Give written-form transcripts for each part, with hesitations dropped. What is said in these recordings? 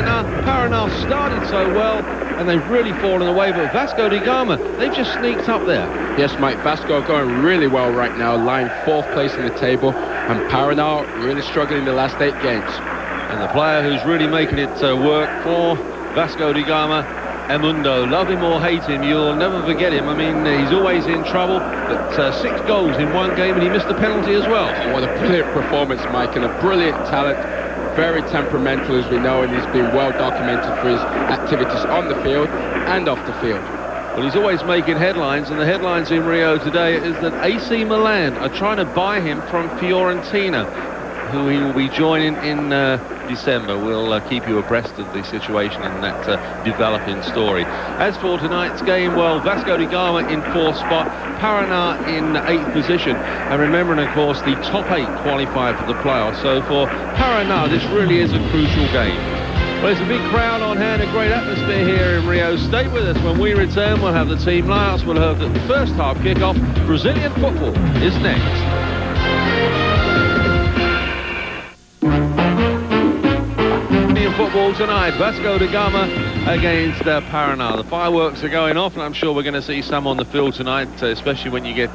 Paraná. Paraná started so well, and they've really fallen away, but Vasco da Gama, they've just sneaked up there. Yes, Mike, Vasco going really well right now, lying 4th place in the table, and Paraná really struggling in the last 8 games. And the player who's really making it work for Vasco da Gama, Edmundo, love him or hate him, you'll never forget him. I mean, he's always in trouble, but 6 goals in 1 game, and he missed the penalty as well. What a brilliant performance, Mike, and a brilliant talent. Very temperamental, as we know, and he's been well documented for his activities on the field and off the field. Well, he's always making headlines, and the headlines in Rio today is that AC Milan are trying to buy him from Fiorentina, who he will be joining in December. We'll keep you abreast of the situation and that developing story. As for tonight's game, well, Vasco da Gama in 4th spot, Paraná in 8th position, and remembering, of course, the top 8 qualify for the playoffs. So for Paraná, this really is a crucial game. Well, it's a big crowd on hand, a great atmosphere here in Rio. Stay with us. When we return, we'll have the team lineups. We'll have the first half kickoff. Brazilian football is next. Football tonight, Vasco da Gama against Paraná. The fireworks are going off, and I'm sure we're going to see some on the field tonight, especially when you get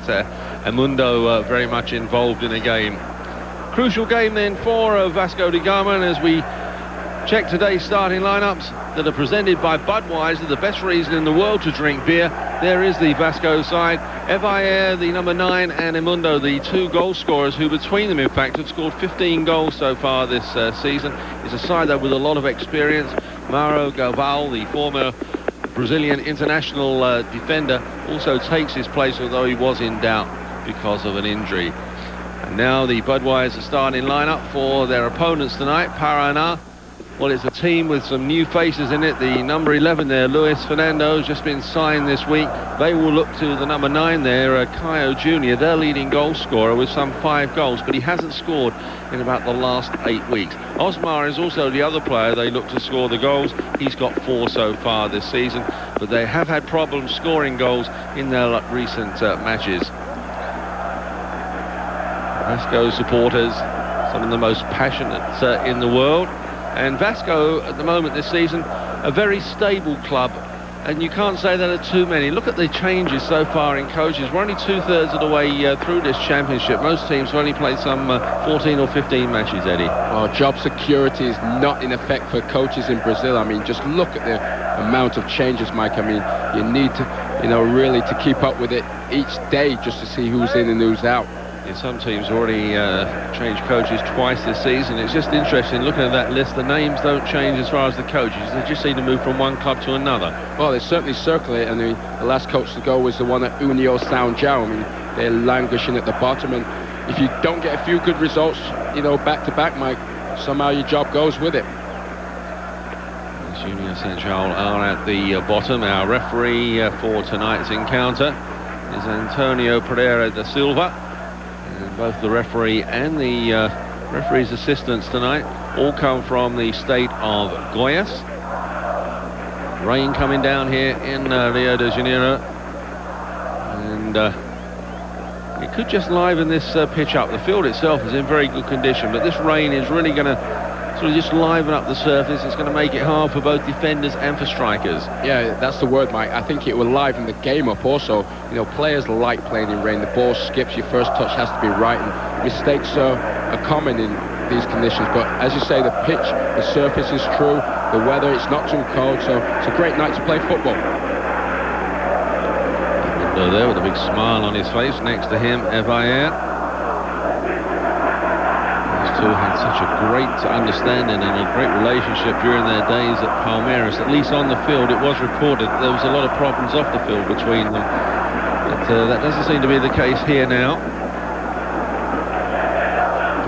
Edmundo very much involved in a game. Crucial game then for Vasco da Gama, and as we check today's starting lineups that are presented by Budweiser, the best reason in the world to drink beer, there is the Vasco side. Evair, the number 9, and Edmundo, the 2 goal scorers, who between them, in fact, have scored 15 goals so far this season. It's a side that with a lot of experience. Mauro Galvão, the former Brazilian international defender, also takes his place, although he was in doubt because of an injury. And now the Budweiser starting lineup for their opponents tonight, Paraná. Well, it's a team with some new faces in it. The number 11 there, Luis Fernando, has just been signed this week. They will look to the number 9 there, Caio Jr., their leading goal scorer with some 5 goals, but he hasn't scored in about the last 8 weeks. Osmar is also the other player they look to score the goals. He's got 4 so far this season, but they have had problems scoring goals in their recent matches. Vasco supporters, some of the most passionate in the world. And Vasco, at the moment this season, a very stable club, and you can't say that are too many. Look at the changes so far in coaches. We're only 2/3 of the way through this championship. Most teams have only played some 14 or 15 matches, Eddie. Oh, job security is not in effect for coaches in Brazil. I mean, just look at the amount of changes, Mike. I mean, you need to, really to keep up with it each day just to see who's in and who's out. Some teams already changed coaches twice this season. It's just interesting looking at that list. The names don't change as far as the coaches. They just seem to move from one club to another. Well, they certainly circulate, and the last coach to go was the one at União São João. I mean, they're languishing at the bottom, and if you don't get a few good results, back to back, Mike, somehow your job goes with it. União São João are at the bottom. Our referee for tonight's encounter is Antonio Pereira da Silva. Both the referee and the referee's assistants tonight all come from the state of Goiás. Rain coming down here in Rio de Janeiro, and it could just liven this pitch up. The field itself is in very good condition, but this rain is really going to sort of just liven up the surface. It's going to make it hard for both defenders and for strikers. Yeah, that's the word, Mike. I think it will liven the game up also. Players like playing in rain. The ball skips, your first touch has to be right, and mistakes are common in these conditions. But as you say, the pitch, the surface is true, the weather, it's not too cold, so it's a great night to play football. Edmundo there with a big smile on his face. Next to him, Evair. Two had such a great understanding and a great relationship during their days at Palmeiras. At least on the field, it was reported there was a lot of problems off the field between them. But that doesn't seem to be the case here now.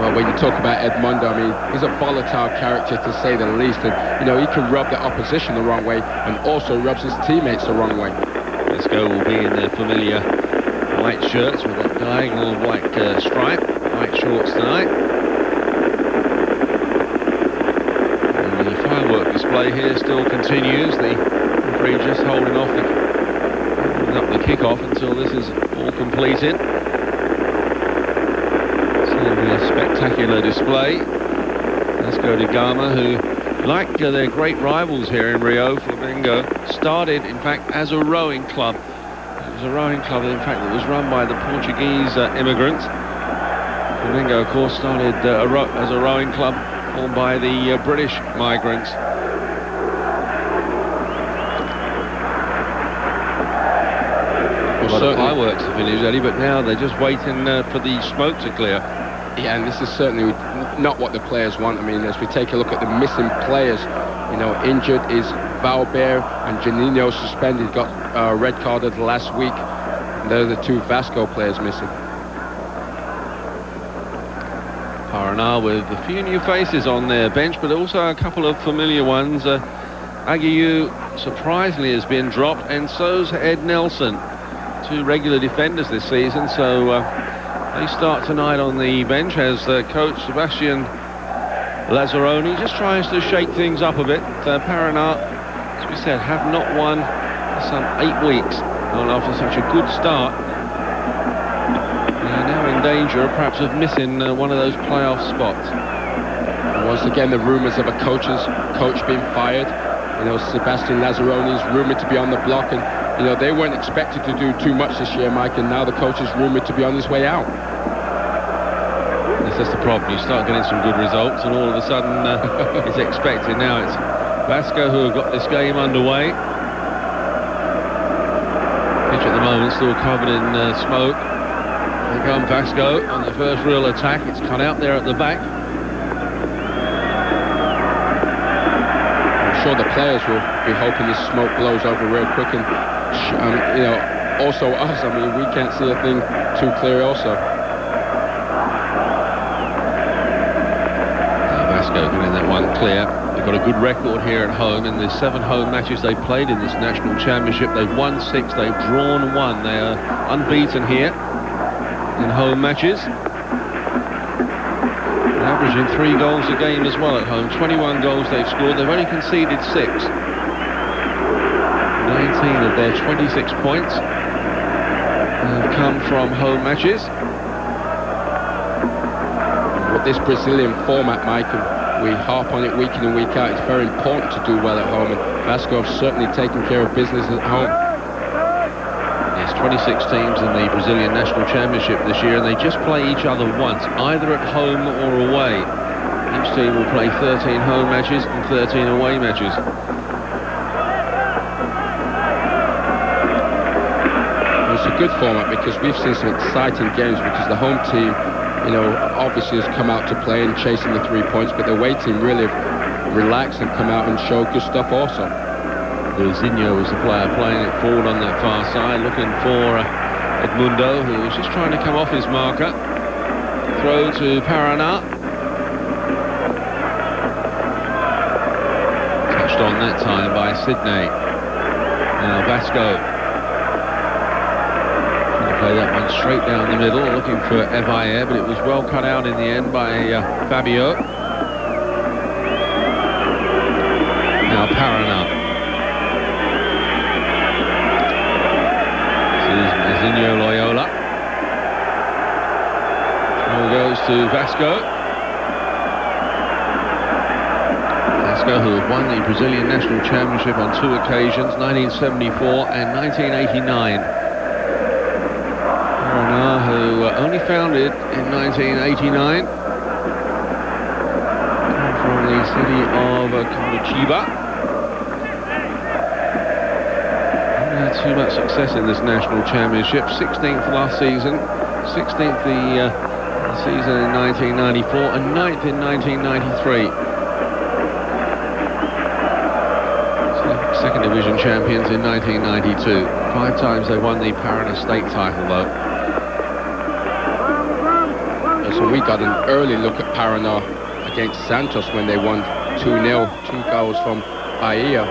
Well, when you talk about Edmundo, I mean, he's a volatile character to say the least. And, he can rub the opposition the wrong way and also rubs his teammates the wrong way. Vasco will be in their familiar white shirts with that diagonal white stripe, white shorts tonight. Firework display here still continues. The referee just holding up the kickoff until this is all completed. It's a spectacular display. Vasco da Gama, who Like their great rivals here in Rio, Flamengo started, in fact, as a rowing club. It was a rowing club, in fact, that was run by the Portuguese immigrants. Flamengo, of course, started as a rowing club formed by the British migrants. Well, the fireworks have finished, Eddie, but now they're just waiting for the smoke to clear. Yeah, and this is certainly not what the players want. I mean, as we take a look at the missing players, you know, injured is Valber and Janino suspended, got red carded last week. And they're the two Vasco players missing. Paraná with a few new faces on their bench, but also a couple of familiar ones. Aguiu surprisingly has been dropped, and so's Ed Nelson. Two regular defenders this season, so they start tonight on the bench as coach Sebastian Lazzaroni just tries to shake things up a bit. Paraná, as we said, have not won for some 8 weeks, not after such a good start. They're now in danger, perhaps, of missing one of those playoff spots. And once again, the rumours of a coach being fired. You know, Sebastian Lazzaroni is rumoured to be on the block, and you know, they weren't expected to do too much this year, Mike, and now the coach is rumoured to be on his way out. Yes, that's the problem. You start getting some good results, and all of a sudden it's expected. Now it's Vasco who have got this game underway. Pitch at the moment still covered in smoke. Here comes Vasco on the first real attack. It's cut out there at the back. I'm sure the players will be hoping this smoke blows over real quick, and you know, also us, I mean, we can't see a thing too clear also. Vasco getting that one clear. They've got a good record here at home. In the 7 home matches they've played in this national championship, they've won 6, they've drawn 1. They are unbeaten here in home matches. They're averaging 3 goals a game as well at home. 21 goals they've scored. They've only conceded 6. 19 of their 26 points have come from home matches. With this Brazilian format, Mike, and we harp on it week in and week out, it's very important to do well at home, and Vasco have certainly taken care of business at home. Yes, 26 teams in the Brazilian National Championship this year, and they just play each other once, either at home or away. Each team will play 13 home matches and 13 away matches. It's a good format because we've seen some exciting games, because the home team, you know, obviously has come out to play and chasing the 3 points, but the away team really have relaxed and come out and showed good stuff also. Zinho was the player playing it forward on that far side, looking for Edmundo, who was just trying to come off his marker. Throw to Paraná. Touched on that time by Sydney. Now Vasco. Play that one straight down the middle, looking for Evair, but it was well cut out in the end by Fabio. Now Paraná. This is Zinho Loyola. Ball goes to Vasco. Vasco, who have won the Brazilian National Championship on 2 occasions, 1974 and 1989. Who only founded in 1989 from the city of Curitiba. Haven't had too much success in this national championship. 16th last season, 16th the season in 1994, and 9th in 1993. Second division champions in 1992. 5 times they won the Paraná state title though. So we got an early look at Paraná against Santos when they won 2-0, 2 goals from Bahia,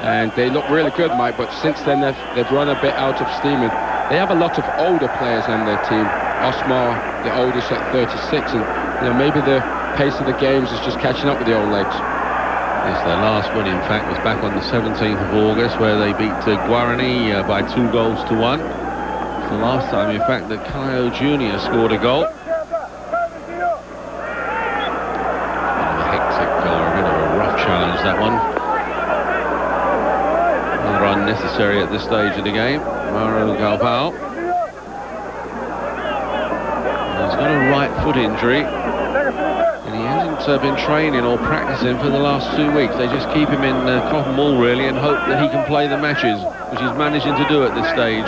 and they look really good, Mike, but since then they've run a bit out of steam, and they have a lot of older players on their team. Osmar, the oldest, at 36, and you know, maybe the pace of the games is just catching up with the old legs. Yes, their last win, in fact, was back on the 17th of August, where they beat Guarani by 2 goals to 1. It's the last time, in fact, that Caio Jr. scored a goal. challenge, that one. Rather unnecessary at this stage of the game. Mauro Galvao. He's got a right foot injury, and he hasn't been training or practicing for the last 2 weeks. They just keep him in cotton wool, really, and hope that he can play the matches, which he's managing to do at this stage.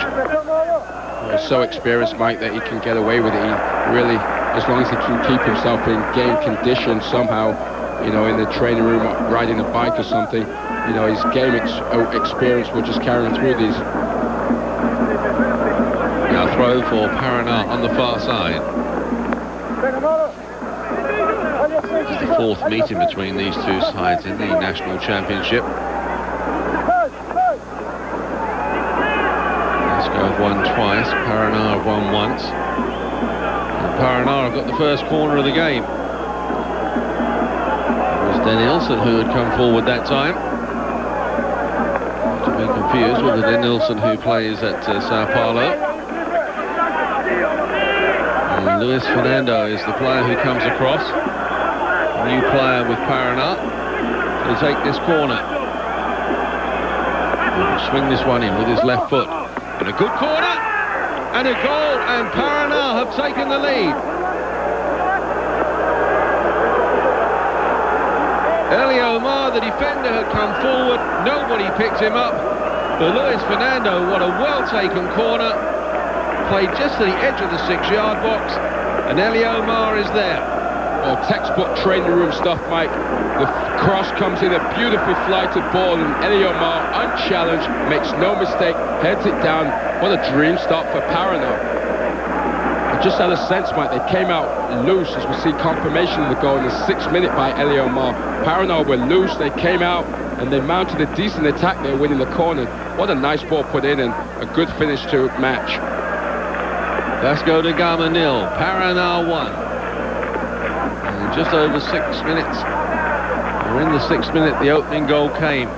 He's so experienced, Mike, that he can get away with it. He really, as long as he can keep himself in game condition somehow, you know, in the training room, riding a bike or something, you know, his game experience will just carry him through these. Now throw for Paraná on the far side. This is the fourth meeting between these two sides in the National Championship. Vasco have won twice, Paraná have won once. And Paraná have got the first corner of the game. It was Denilson who had come forward that time. Not to be confused with the Denilson who plays at Sao Paulo. And Luis Fernando is the player who comes across. A new player with Paraná to take this corner. He'll swing this one in with his left foot. And a good corner, and a goal, and Paraná have taken the lead. Elio Omar, the defender, had come forward. Nobody picked him up. But Luis Fernando, what a well-taken corner. Played just to the edge of the 6-yard box, and Elio Omar is there. Well, textbook training room stuff, Mike. The cross comes in, a beautifully flighted ball, and Elio Omar, unchallenged, makes no mistake, heads it down. What a dream start for Paraná. I just had a sense, Mike, they came out loose, as we see confirmation of the goal in the 6th minute by Elio Omar. Paraná were loose, they came out, and they mounted a decent attack there, winning the corner. What a nice ball put in, and a good finish to match. Vasco da Gama 0, Paraná 1. And just over 6 minutes. We're in the 6th minute, the opening goal came.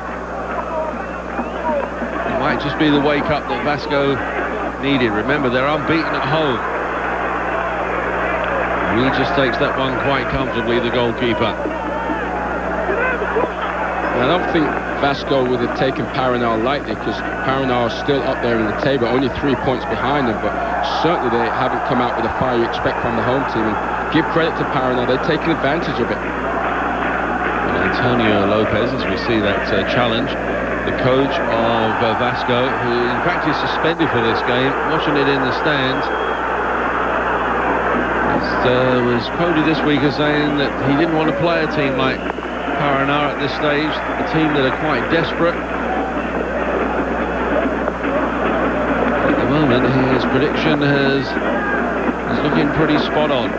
It might just be the wake-up that Vasco needed. Remember, they're unbeaten at home. He just takes that one quite comfortably, the goalkeeper. I don't think Vasco would have taken Paraná lightly, because Paraná are still up there in the table, only 3 points behind them, but certainly they haven't come out with the fire you expect from the home team. And give credit to Paraná, they're taking advantage of it. And Antonio Lopez, as we see that challenge, the coach of Vasco, who in fact is suspended for this game, watching it in the stands, was quoted this week as saying that he didn't want to play a team like Paraná at this stage, a team that are quite desperate. At the moment, his prediction is looking pretty spot on.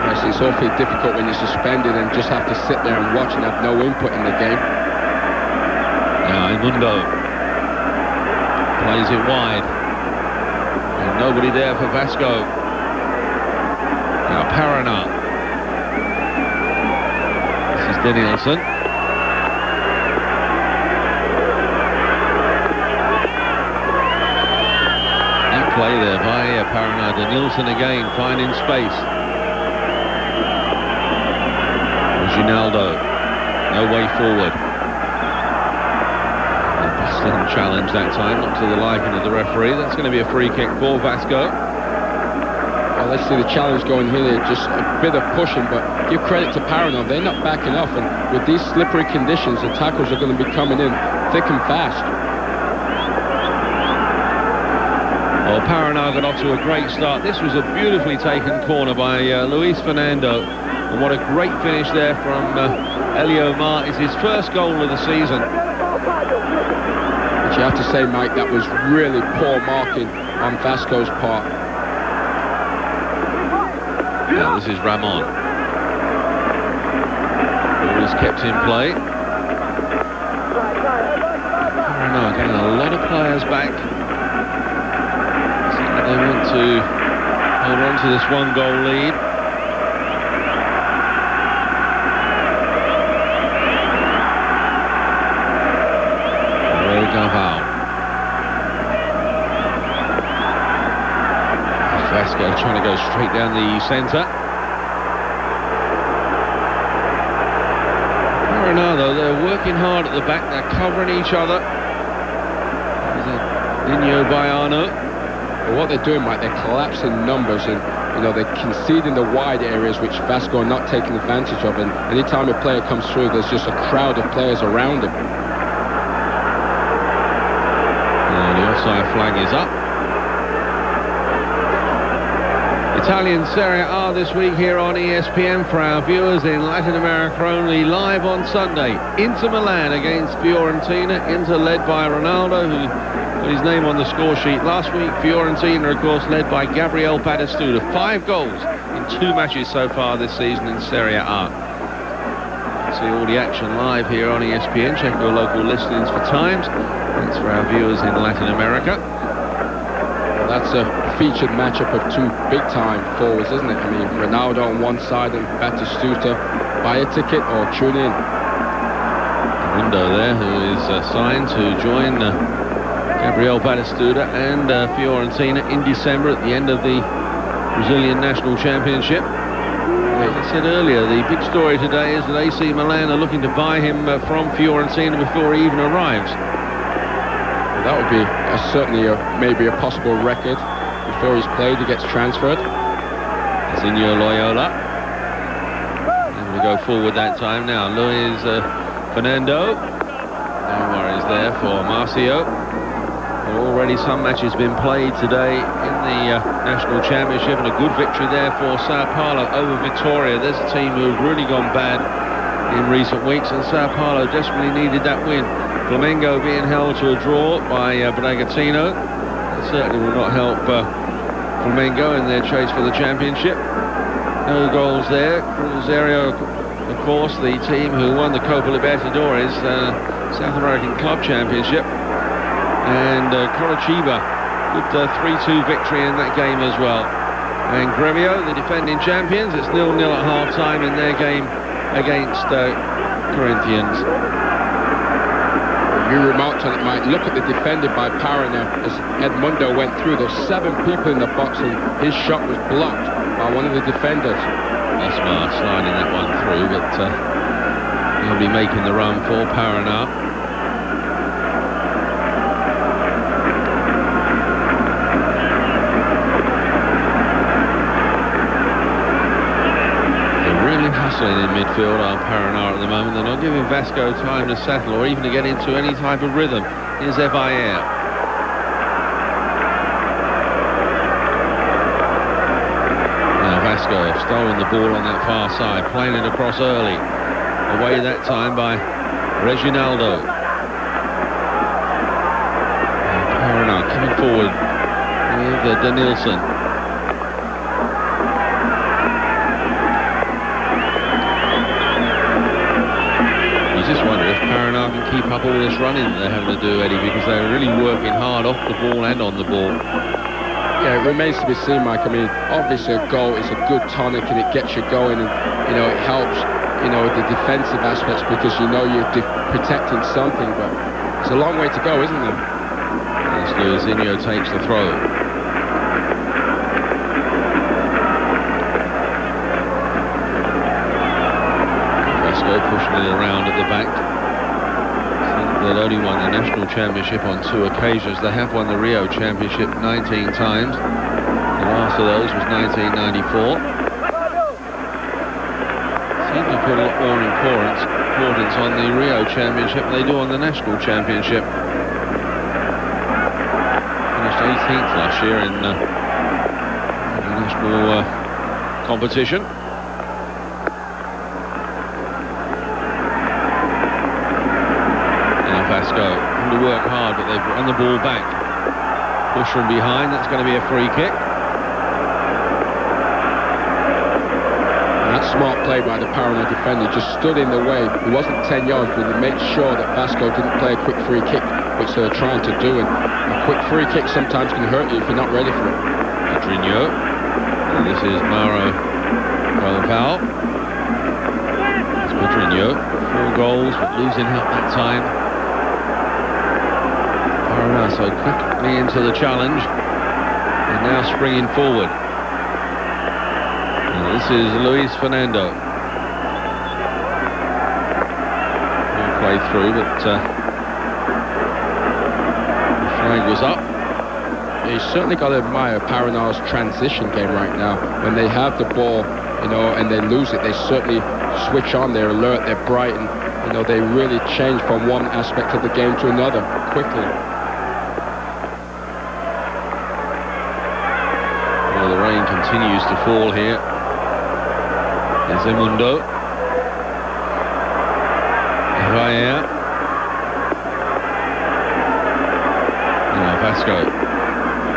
Yes, it's awfully difficult when you're suspended and just have to sit there and watch and have no input in the game. Now Mundo plays it wide. And nobody there for Vasco. Now Paraná. Denilson. Good play there by Paraná. Denilson again finding space. Ginaldo, no way forward. A Boston challenge that time, not to the liking of the referee. That's going to be a free kick for Vasco. Well, let's see the challenge going here. Just a bit of pushing, but give credit to Paraná. They're not backing off, and with these slippery conditions, the tackles are going to be coming in thick and fast. Well, Paraná got off to a great start. This was a beautifully taken corner by Luis Fernando, and what a great finish there from Elio Omar. It's his first goal of the season. But you have to say, Mike, that was really poor marking on Vasco's part. Now this is Ramon. Ball is kept in play. Paraná getting a lot of players back. They want to hold on to this 1-goal lead. Galvao. Vasco trying to go straight down the centre. are, though. They're working hard at the back. They're covering each other. Dino Baiano. But what they're doing, Mike, they're collapsing numbers, and you know, they're conceding the wide areas which Vasco are not taking advantage of. And anytime a player comes through, there's just a crowd of players around him. The offside flag is up. Italian Serie A this week here on ESPN for our viewers in Latin America only, live on Sunday. Inter Milan against Fiorentina. Inter led by Ronaldo, who put his name on the score sheet last week. Fiorentina, of course, led by Gabriel Batistuta. 5 goals in 2 matches so far this season in Serie A. See all the action live here on ESPN. Check your local listings for times. That's for our viewers in Latin America. That's a featured matchup of 2 big-time forwards, isn't it? I mean, Ronaldo on one side and Batistuta. Buy a ticket or tune in. Mundo there, who is signed to join Gabriel Batistuta and Fiorentina in December at the end of the Brazilian National Championship. As I said earlier, the big story today is that AC Milan are looking to buy him from Fiorentina before he even arrives. That would be certainly maybe a possible record. Before he's played, he gets transferred. Zinho Loyola. Able to go forward that time now. Luis Fernando. No worries there for Marcio. Already some matches been played today in the National Championship, and a good victory there for Sao Paulo over Vitória. There's a team who've really gone bad in recent weeks, and Sao Paulo desperately needed that win. Flamengo being held to a draw by Bragantino. That certainly will not help Flamengo in their chase for the championship. No goals there. Cruzeiro, of course, the team who won the Copa Libertadores, South American Club Championship. And Coritiba, good 3-2 victory in that game as well. And Grêmio, the defending champions, it's 0-0 at half-time in their game against Corinthians. You remarked on it, Mike. Look at the defending by Paraná as Edmundo went through. There's 7 people in the box, and his shot was blocked by one of the defenders. Asmar sliding that one through, but he'll be making the run for Paraná. Hustling in midfield are Paraná at the moment. They're not giving Vasco time to settle or even to get into any type of rhythm. Here's Evair. Now Vasco stolen the ball on that far side, playing it across early. Away that time by Reginaldo. Paraná coming forward with Danielson. Just wonder if Paraná can keep up all this running that they're having to do, Eddie, because they're really working hard off the ball and on the ball. Yeah, it remains to be seen, Mike. I mean, obviously a goal is a good tonic and it gets you going, and you know, it helps, you know, the defensive aspects, because you know you're protecting something, but it's a long way to go, isn't there? As Luizinho takes the throw. Pushing it around at the back. They've only won the National Championship on 2 occasions. They have won the Rio Championship 19 times. The last of those was 1994. Seem to put a lot more importance on the Rio Championship than they do on the National Championship. Finished 18th last year in the national competition. Vasco having to work hard, but they've run the ball back. Push from behind, that's going to be a free kick. And that's smart play by the Paraná defender, just stood in the way. He wasn't 10 yards, but he made sure that Vasco didn't play a quick free kick, which they were trying to do. And a quick free kick sometimes can hurt you if you're not ready for it. Adriano. And this is Mauro Galvão. It's Adriano. 4 goals, but losing help that time. Paraná so quickly into the challenge, and now springing forward. And this is Luis Fernando. way through, but the flag was up. You certainly got to admire Paraná's transition game right now. When they have the ball, you know, and they lose it, they certainly switch on, they're alert, they're bright, and, you know, they really change from one aspect of the game to another quickly. Well, the rain continues to fall here. There's Emundo. Now Vasco.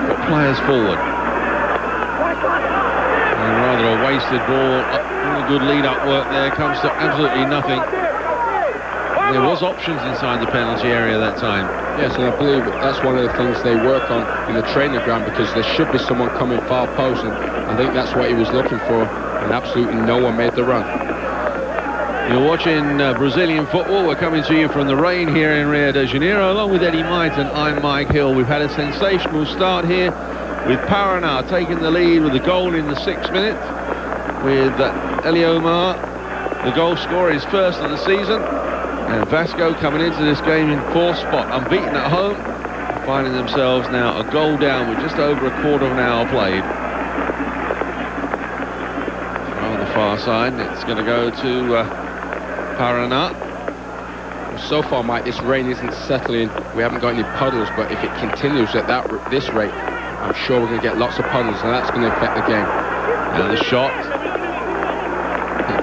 Got players forward. And rather a wasted ball. All good lead-up work there comes to absolutely nothing. There was options inside the penalty area that time. Yes, and I believe that's one of the things they work on in the training ground, because there should be someone coming far post, and I think that's what he was looking for, and absolutely no one made the run. You're watching Brazilian football. We're coming to you from the rain here in Rio de Janeiro, along with Eddie Mighton. I'm Mike Hill. We've had a sensational start here with Paraná taking the lead with a goal in the 6th minute, with Eliomar, the goal scorer, his first of the season. And Vasco coming into this game in 4th spot, unbeaten at home, finding themselves now a goal down with just over a quarter of an hour played. On the far side, it's going to go to Paraná. So far, Mike, this rain isn't settling. We haven't got any puddles, but if it continues at this rate, I'm sure we're going to get lots of puddles, and that's going to affect the game. Now the shot.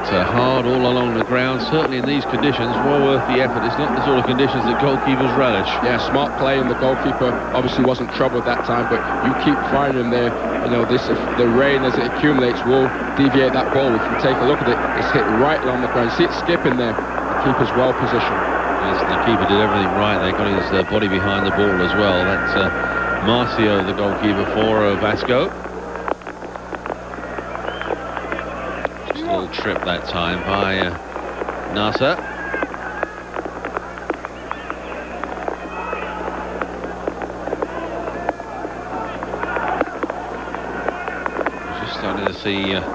It's hard all along the ground, certainly in these conditions, well worth the effort. It's not the sort of conditions that goalkeepers relish. Yeah, smart play, and the goalkeeper obviously wasn't troubled that time, but you keep finding there, you know, the rain as it accumulates will deviate that ball. If you take a look at it, it's hit right along the ground. See it skipping there. The keeper's well positioned. Yes, the keeper did everything right. They got his body behind the ball as well. That's Marcio, the goalkeeper for Vasco. Little trip that time by Nasser. Just starting to see little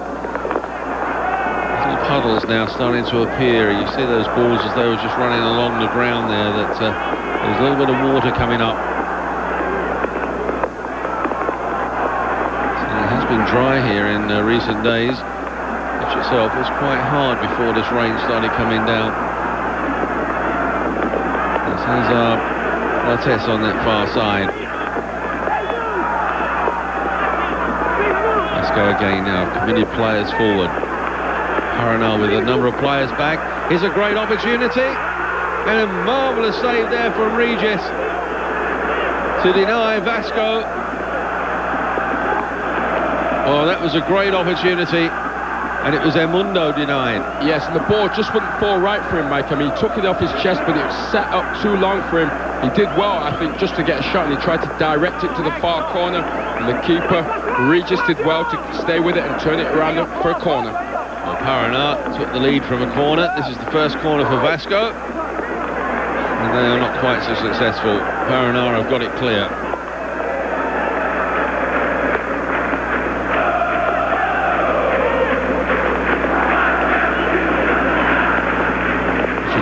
puddles now starting to appear. You see those balls as they were just running along the ground there, that there's a little bit of water coming up. So it has been dry here in recent days. Itself was quite hard before this rain started coming down. There's Lattes on that far side. Let's go again now. Committed players forward. Paraná with a number of players back. Here's a great opportunity, and a marvellous save there from Regis to deny Vasco. Oh, that was a great opportunity. And it was Emundo denying. Yes, and the ball just wouldn't fall right for him, Mike. I mean, he took it off his chest, but it was set up too long for him. He did well, I think, just to get a shot, and he tried to direct it to the far corner. And the keeper, Regis, did well to stay with it and turn it around for a corner. Well, Paraná took the lead from a corner. This is the first corner for Vasco. And they are not quite so successful. Paraná have got it clear.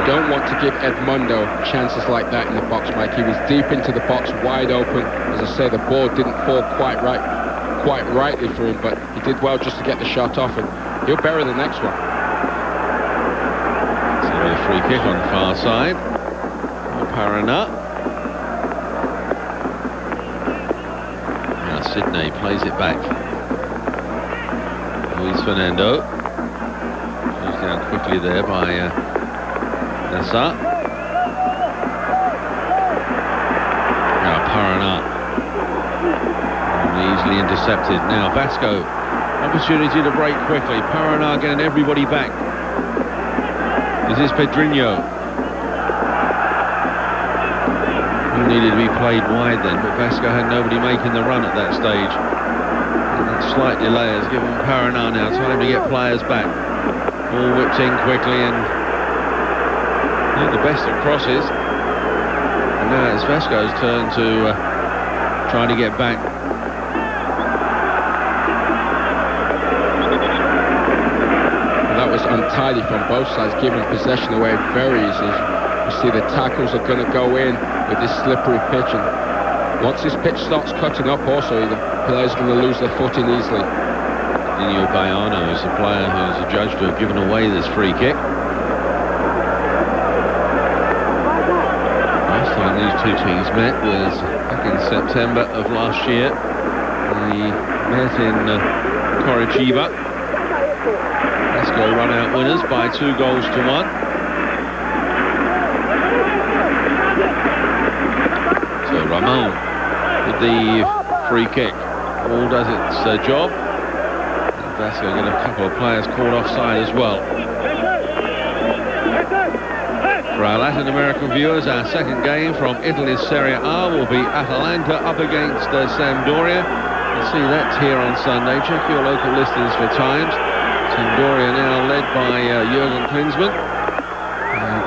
Don't want to give Edmundo chances like that in the box, Mike. He was deep into the box, wide open. As I say, the ball didn't fall quite rightly for him, but he did well just to get the shot off, and he'll bury the next one. So a free kick on the far side. Paraná. Now Sydney plays it back. Luis Fernando. Goes down quickly there by Nasser. Now Paraná. Easily intercepted. Now Vasco. Opportunity to break quickly. Paraná getting everybody back. This is Pedrinho. Who needed to be played wide then, but Vasco had nobody making the run at that stage. And that slight delay has given Paraná now time to get players back. All whipped in quickly, and the best of crosses. And now it's Vasco's turn to try to get back. Well, that was untidy from both sides, giving possession away very easily. You see the tackles are going to go in with this slippery pitch, and once this pitch starts cutting up also, the players are going to lose their footing easily. Dino Baiano is the player who's adjudged to have given away this free kick. Last time these two teams met was back in September of last year. They met in Coritiba. Vasco run out winners by 2 goals to 1. So Ramon with the free kick. All does its job. Vasco get a couple of players caught offside as well. For our Latin American viewers, our second game from Italy's Serie A will be Atalanta up against Sampdoria. You'll see that here on Sunday. Check your local listings for times. Sampdoria now led by Jurgen Klinsmann.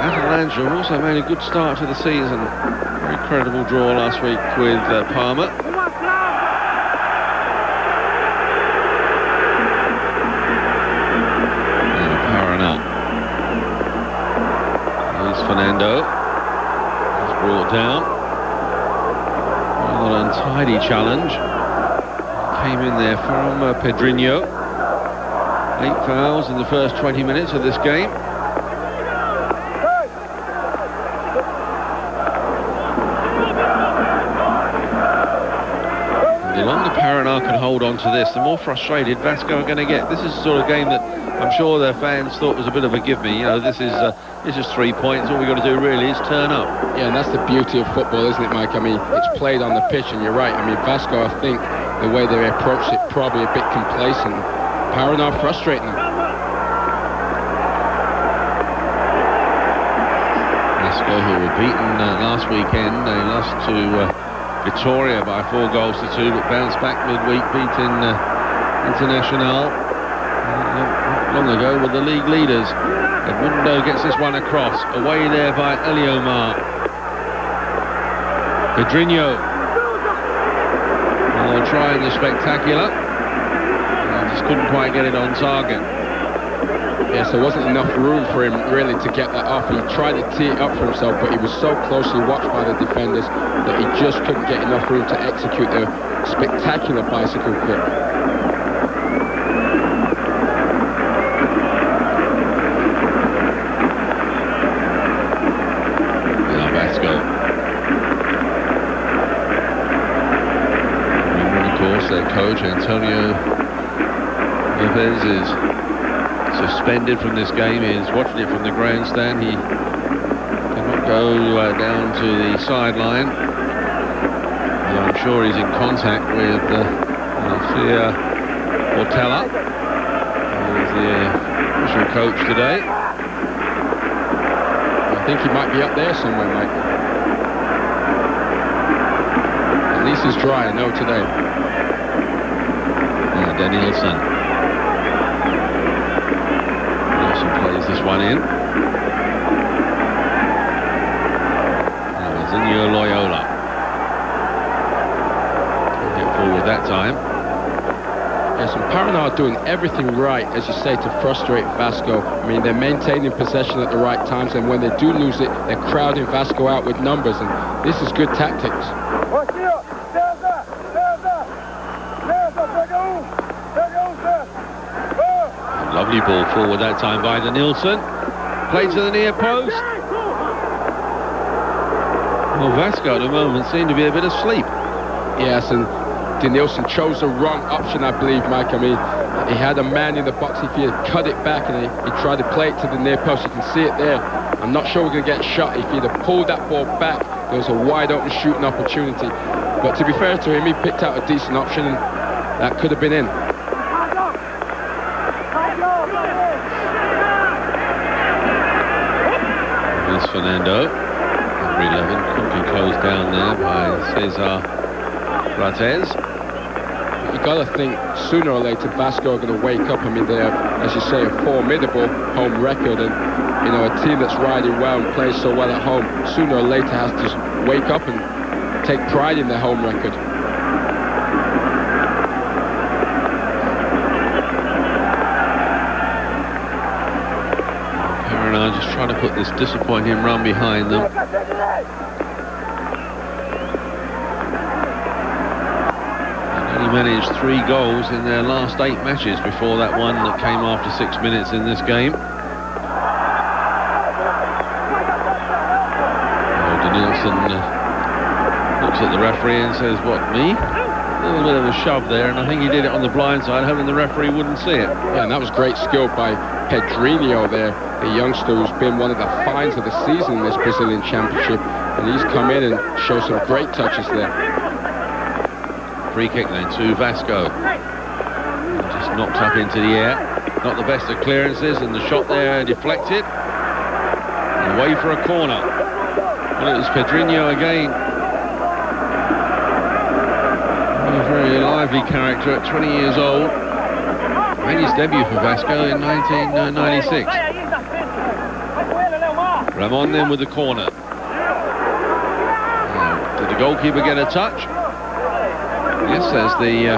Atalanta have also made a good start to the season. Very credible draw last week with Parma. Paraná. Here's Fernando. He's brought down. Rather untidy challenge. Came in there from Pedrinho. 8 fouls in the first 20 minutes of this game. The longer Paraná can hold on to this, the more frustrated Vasco are going to get. This is the sort of game that I'm sure their fans thought was a bit of a give-me. You know, this is 3 points. All we've got to do really is turn up. Yeah, and that's the beauty of football, isn't it, Mike? I mean, it's played on the pitch, and you're right. I mean, Vasco, I think the way they approach it, probably a bit complacent. Paraná frustrating them. Vasco, who were beaten last weekend, they lost to Vitoria by 4 goals to 2, but bounced back midweek, beating Internacional long ago with the league leaders. Edmundo gets this one across, away there by Eliomar. Pedrinho. Well, trying the spectacular. Just couldn't quite get it on target. Yes, there wasn't enough room for him really to get that off. He tried to tee it up for himself, but he was so closely watched by the defenders that he just couldn't get enough room to execute the spectacular bicycle kick. Now Vasco. Remember, of course, their coach Antonio Lopez is suspended from this game. He's watching it from the grandstand. He cannot go down to the sideline. I'm sure he's in contact with Garcia Portela, who's the official coach today. I think he might be up there somewhere, Mike. At least he's dry, I know today. Danielson. Plays this one in. Zinho Loyola. Can't get forward that time. Yes, and Paraná are doing everything right, as you say, to frustrate Vasco. I mean, they're maintaining possession at the right times, and when they do lose it, they're crowding Vasco out with numbers, and this is good tactics. Lovely ball forward that time by Danielson. Played to the near post. Well, Vasco at the moment seemed to be a bit asleep. Yes, and Danielson chose the wrong option, I believe, Mike. I mean, he had a man in the box. If he had cut it back and he tried to play it to the near post, you can see it there. I'm not sure we're going to get shot. If he'd have pulled that ball back, there was a wide open shooting opportunity. But to be fair to him, he picked out a decent option, and that could have been in. Here's Fernando. Number 11, quickly closed down there by Cesar Rates. You've got to think sooner or later Vasco are going to wake up. I mean, they have, as you say, a formidable home record, and you know, a team that's riding well and plays so well at home sooner or later has to wake up and take pride in their home record. Paraná now, just trying to put this disappointing run behind them. And only managed 3 goals in their last 8 matches before that one that came after 6 minutes in this game. Nielsen looks at the referee and says, "What, me?" A little bit of a shove there, and I think he did it on the blind side, hoping the referee wouldn't see it. Yeah, and that was great skill by Pedrinho there, the youngster who's been one of the finds of the season in this Brazilian Championship, and he's come in and showed some great touches there. Free kick then to Vasco. Just knocked up into the air. Not the best of clearances, and the shot there deflected. And away for a corner. Well, it was Pedrinho again. A very lively character at 20 years old. Made his debut for Vasco in 1996. Ramon then with the corner. Did the goalkeeper get a touch? Yes, says the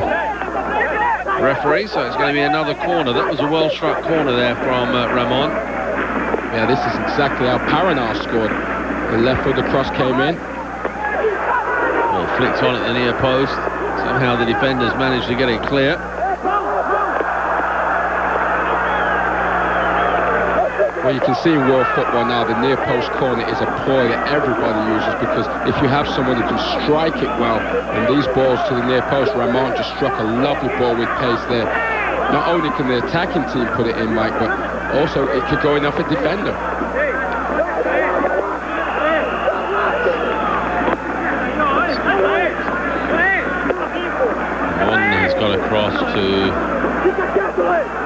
referee, so it's going to be another corner. That was a well-struck corner there from Ramon. Yeah, this is exactly how Paraná scored. The left-footed cross came in. Well, flicked on at the near post. Somehow the defenders managed to get it clear. Well, you can see in world football now, the near post corner is a ploy that everybody uses, because if you have someone who can strike it well, and these balls to the near post, Ramon just struck a lovely ball with pace there. Not only can the attacking team put it in, Mike, but also it could go in off a defender. Got across to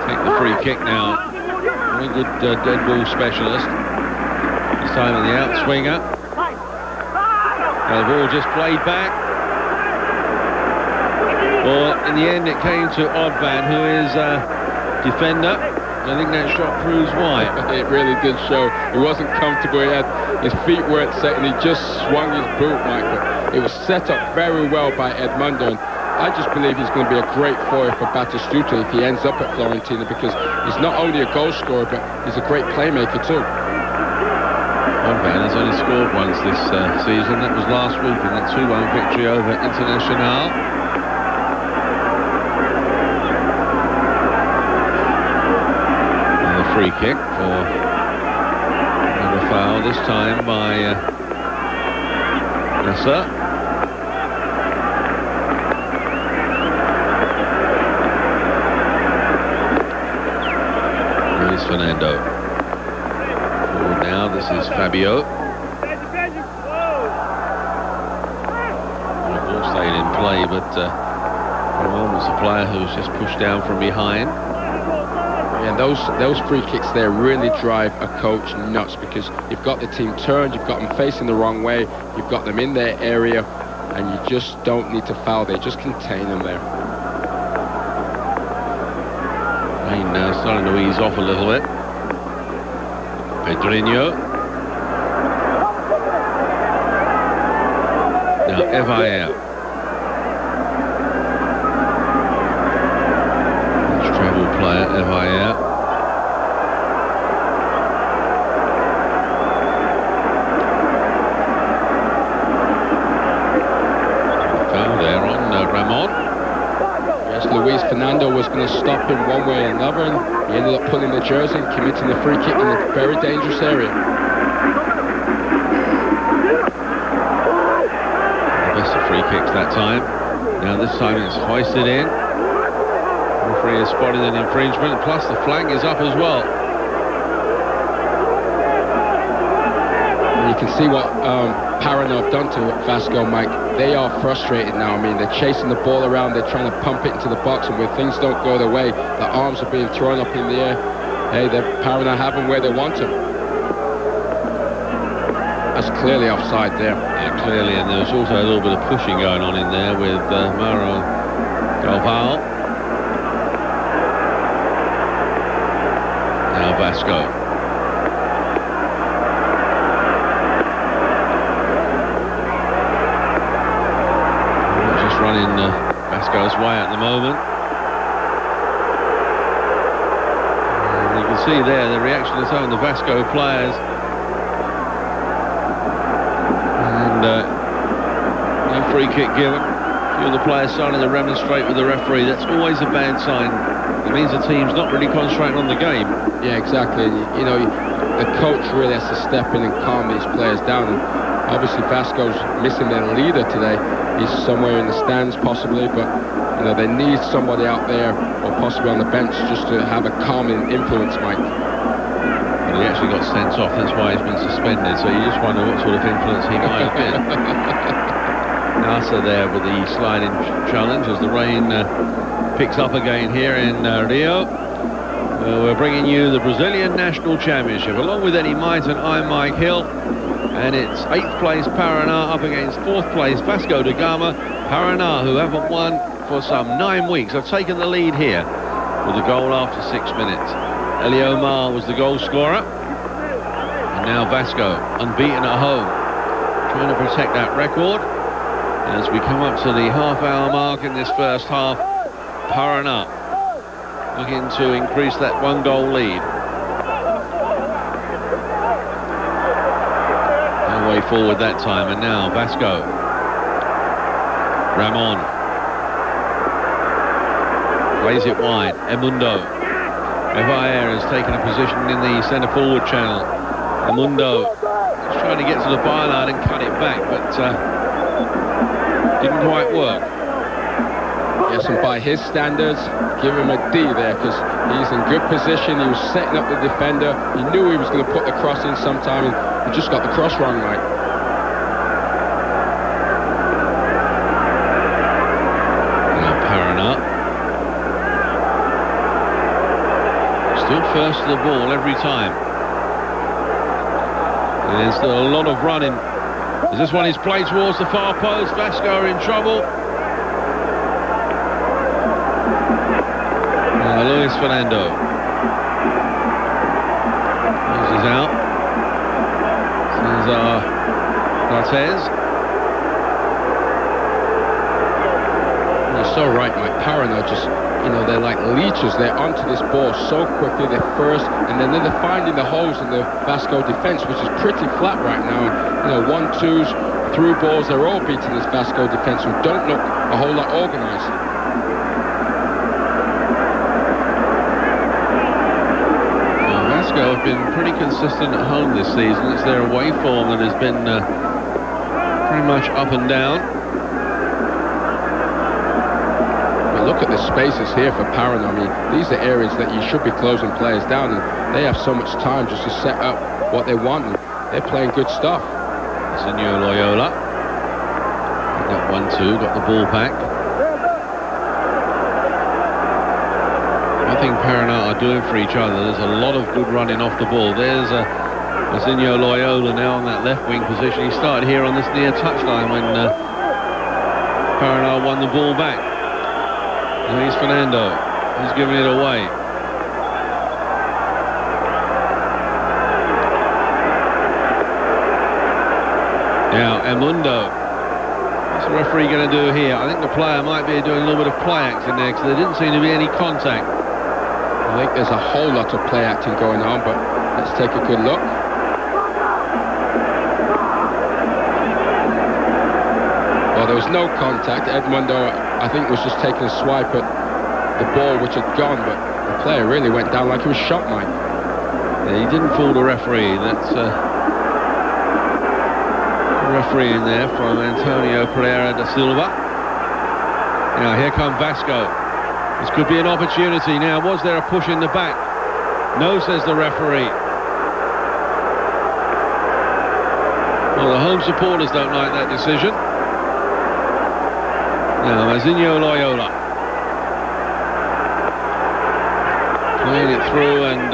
take the free kick now. Very good dead ball specialist. This time on the outswinger. The ball just played back. Well, in the end it came to Oddvan, who is a defender. I think that shot proves why. It really did show. He wasn't comfortable. He had his feet weren't set, and he just swung his boot, Mike. But it was set up very well by Edmundo. I just believe he's going to be a great foil for Batistuta if he ends up at Fiorentina, because he's not only a goal scorer, but he's a great playmaker too. Oddvan has only scored once this season. That was last week in that 2-1 victory over Internacional. And a free kick for another foul, this time by Nasser. Fernando. Forward now, this is Fabio. The ball stayed in play, but Ramon was a player who's just pushed down from behind. And those free kicks there really drive a coach nuts, because you've got the team turned, you've got them facing the wrong way, you've got them in their area, and you just don't need to foul there, just contain them there. Now starting to ease off a little bit. Pedrinho. Now Evair. Nice travel player, Evair. Foul there on Ramon. Luis Fernando was going to stop him one way or another, and he ended up pulling the jersey and committing the free kick in a very dangerous area. The best of free kicks that time. Now this time it's hoisted in. The referee has spotted an infringement, plus the flag is up as well. And you can see what Paraná have done to Vasco, Mike. They are frustrated now. I mean, they're chasing the ball around, they're trying to pump it into the box, and when things don't go their way, the arms are being thrown up in the air. Hey, Paraná have them where they want them. That's clearly offside there. Yeah, clearly, and there's also a little bit of pushing going on in there with Mauro Galvão. Now Vasco. Running Vasco's way at the moment. And you can see there the reaction of some of the Vasco players. And no free kick given. A few of the players starting to remonstrate with the referee. That's always a bad sign. It means the team's not really concentrating on the game. Yeah, exactly. You know, the coach really has to step in and calm these players down. And obviously Vasco's missing their leader today. He's somewhere in the stands possibly, but you know, they need somebody out there or possibly on the bench just to have a calming influence, Mike. Well, he actually got sent off, that's why he's been suspended, so you just wonder what sort of influence he might have been. Nasa there with the sliding challenge as the rain picks up again here in Rio. We're bringing you the Brazilian National Championship along with Eddie Might, and I'm Mike Hill. And it's 8th place Paraná up against 4th place Vasco da Gama. Paraná, who haven't won for some 9 weeks, have taken the lead here with a goal after 6 minutes. Eliomar was the goal scorer. And now Vasco, unbeaten at home, trying to protect that record. As we come up to the half-hour mark in this first half, Paraná looking to increase that 1-goal lead. No way forward that time, and now Vasco. Ramon plays it wide. Emundo. Evair has taken a position in the centre-forward channel. Emundo is trying to get to the byline and cut it back, but didn't quite work. Yes, and by his standards, give him a D there, because he's in good position. He was setting up the defender. He knew he was going to put the cross in sometime, and he just got the cross wrong, Mike. Now Paraná. Still first to the ball every time. There's a lot of running. As this one is played towards the far post, Vasco are in trouble. Luis Fernando. This is out. Cesar Cortez. You're so right, Mike. Paraná just, you know, they're like leeches. They're onto this ball so quickly. They're first, and then they're finding the holes in the Vasco defence, which is pretty flat right now. You know, 1-2s, through balls, they're all beating this Vasco defence, who don't look a whole lot organised. Vasco have been pretty consistent at home this season. It's their away form that has been pretty much up and down. But look at the spaces here for Paraná. I mean, these are areas that you should be closing players down, and they have so much time just to set up what they want, and they're playing good stuff. Senor Loyola. Got 1-2, got the ball back. One thing Paraná are doing for each other, there's a lot of good running off the ball. There's Senor Loyola now on that left wing position. He started here on this near touchline when Paraná won the ball back. Luis Fernando, he's giving it away. Now Emundo, what's the referee going to do here? I think the player might be doing a little bit of play acting there, because there didn't seem to be any contact. I think there's a whole lot of play acting going on, but let's take a good look. Well, there was no contact. Edmundo, I think, was just taking a swipe at the ball which had gone, but the player really went down like he was shot, Mike. Yeah, he didn't fool the referee. That's referee in there from Antonio Pereira da Silva. Now here come Vasco. This could be an opportunity. Now, was there a push in the back? No, says the referee. Well, the home supporters don't like that decision. Now Mazinho Loyola playing it through, and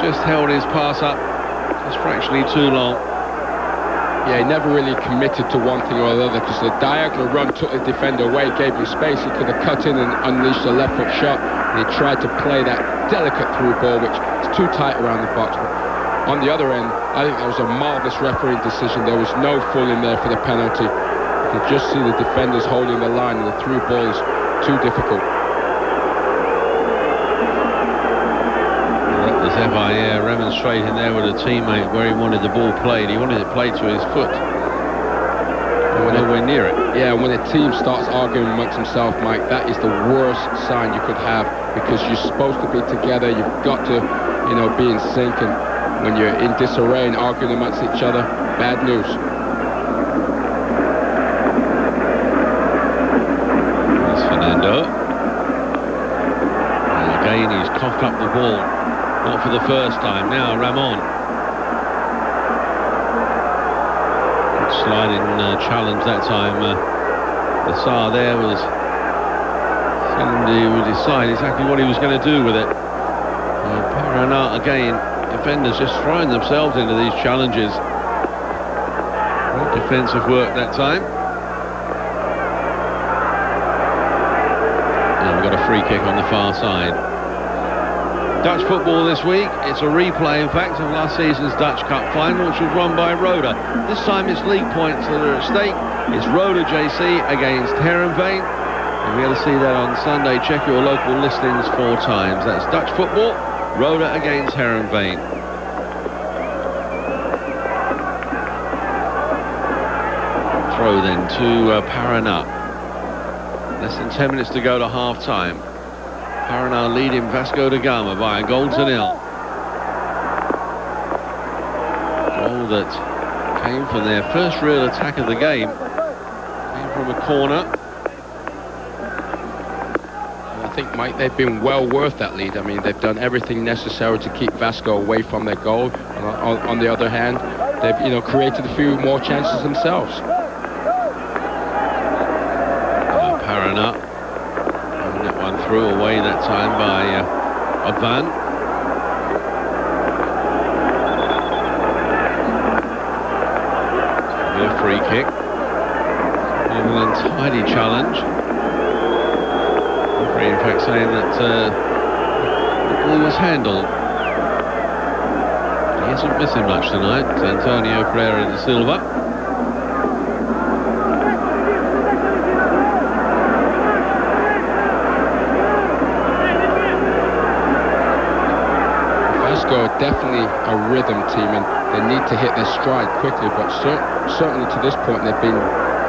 just held his pass up just fractionally too long. Yeah, he never really committed to one thing or the other, because the diagonal run took the defender away, gave him space. He could have cut in and unleashed a left foot shot, and he tried to play that delicate through ball, which is too tight around the box. But on the other end, I think that was a marvellous refereeing decision. There was no fooling there for the penalty. You could just see the defenders holding the line, and the through ball is too difficult. Stefan, yeah, remonstrating there with a teammate where he wanted the ball played. He wanted it played to his foot. Nowhere near it. Yeah, when a team starts arguing amongst themselves, Mike, that is the worst sign you could have, because you're supposed to be together. You've got to, you know, be in sync, and when you're in disarray and arguing amongst each other, bad news. There's Fernando. And again, he's coughed up the ball. Not for the first time. Now Ramon. Sliding challenge that time. The Tsar there was and he would decide exactly what he was going to do with it. Paraná again, defenders just throwing themselves into these challenges. Great defensive work that time. And we've got a free kick on the far side. Dutch football this week, it's a replay in fact of last season's Dutch Cup final, which was won by Roda. This time it's league points that are at stake. It's Roda JC against Heerenveen, and we're going to see that on Sunday. Check your local listings 4 times. That's Dutch football, Roda against Heerenveen. Throw then to Paraná. Less than 10 minutes to go to half-time. Paraná leading Vasco da Gama by a goal to 0. Goal that came from their first real attack of the game. Came from a corner. I think, Mike, they've been well worth that lead. I mean, they've done everything necessary to keep Vasco away from their goal. On the other hand, they've, you know, created a few more chances themselves. Paraná. Threw away that time by Advan. A free kick. An untidy challenge. The referee in fact saying that the ball was handled. He isn't missing much tonight, Antonio Pereira da Silva. Definitely a rhythm team, and they need to hit their stride quickly, but certainly to this point they've been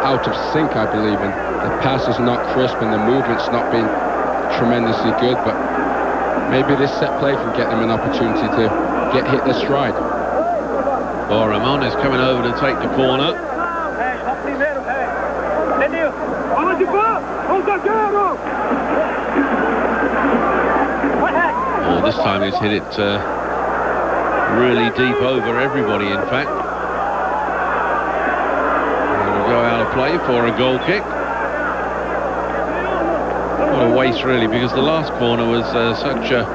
out of sync, I believe, and the pass is not crisp and the movement's not been tremendously good, but maybe this set play can get them an opportunity to hit their stride. Well, Ramon is coming over to take the corner. Oh, this time he's hit it really deep over everybody, in fact. We'll go out of play for a goal kick. What a waste, really, because the last corner was such a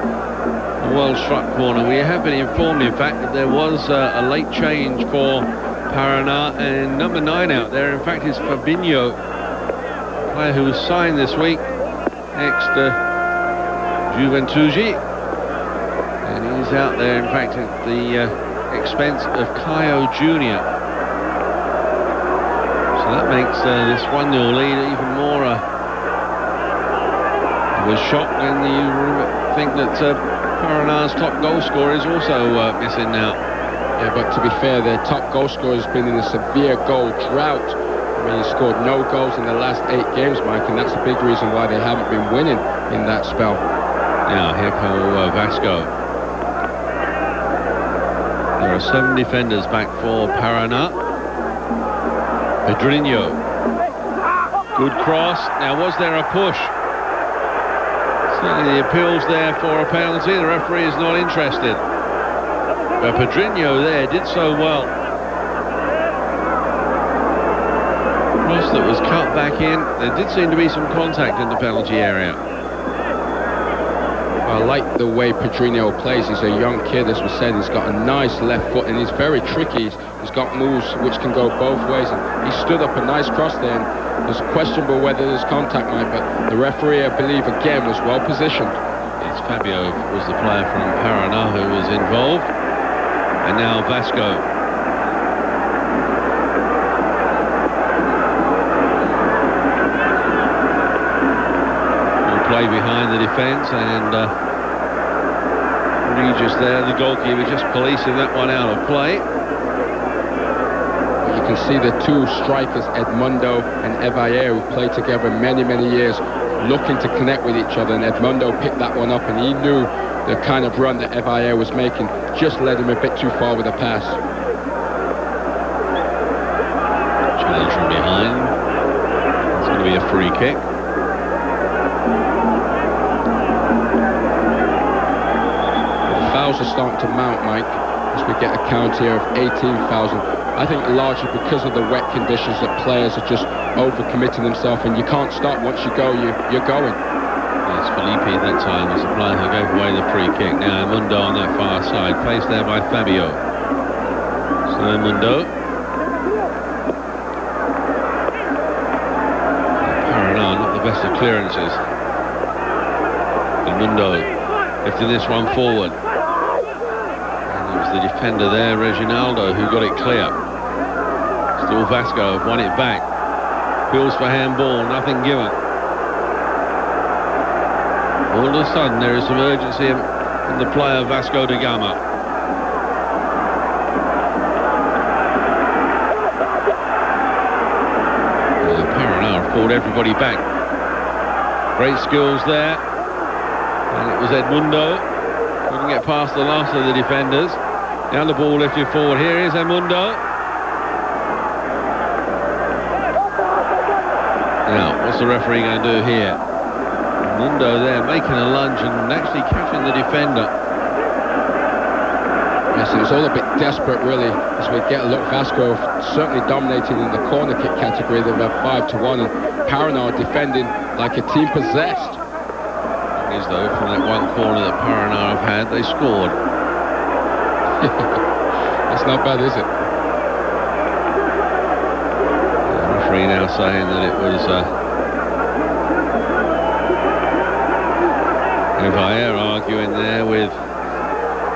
well-struck corner. We have been informed, in fact, that there was a late change for Paraná, and number 9 out there, in fact, is Fabinho, a player who was signed this week next to Juventude. And he's out there, in fact, at the expense of Caio Jr. So that makes this 1-0 lead even more of a shock when you think that Paraná's top goal scorer is also missing now. Yeah, but to be fair, their top goal scorer has been in a severe goal drought. I mean, he scored no goals in the last 8 games, Mike, and that's a big reason why they haven't been winning in that spell. Now, here come Vasco. There are 7 defenders back for Paraná. Pedrinho. Good cross. Now, was there a push? Certainly the appeal's there for a penalty. The referee is not interested. But Pedrinho there did so well. Cross that was cut back in. There did seem to be some contact in the penalty area. I like the way Pedrinho plays. He's a young kid, as we said. He's got a nice left foot and he's very tricky. He's got moves which can go both ways. And he stood up a nice cross there, and it's questionable whether there's contact, Mike, but the referee, I believe, again, was well positioned. It's Fabio was the player from Paraná who was involved. And now Vasco. Play behind the defence, and Regis there, the goalkeeper, just policing that one out of play. You can see the two strikers, Edmundo and Evayer, who played together many, many years, looking to connect with each other, and Edmundo picked that one up, and he knew the kind of run that Evayer was making just led him a bit too far with the pass. Challenge from behind. It's going to be a free kick. The fouls are starting to mount, Mike, as we get a count here of 18,000. I think largely because of the wet conditions that players are just overcommitting themselves, and you can't stop. Once you go, you're going. It's Felipe that time was the player who gave away the free kick. Now Mundo on that far side, placed there by Fabio. So Mundo. Paraná, not the best of clearances. And Mundo lifting this one forward. And it was the defender there, Reginaldo, who got it clear. Still Vasco have won it back. Bills for handball, nothing given. All of a sudden there is some urgency in the player Vasco da Gama. Paraná have called everybody back. Great skills there. And it was Edmundo. Couldn't get past the last of the defenders. Down the ball lifted forward. Here is Edmundo. Now, what's the referee going to do here? Mundo there making a lunge and actually catching the defender. Yes, it was all a bit desperate, really, as we get a look. Vasco certainly dominating in the corner kick category. They've had 5-1, and Paraná defending like a team possessed. It is, though, from that one corner that Paraná have had, they scored. That's not bad, is it? The referee now saying that it was Evayer arguing there with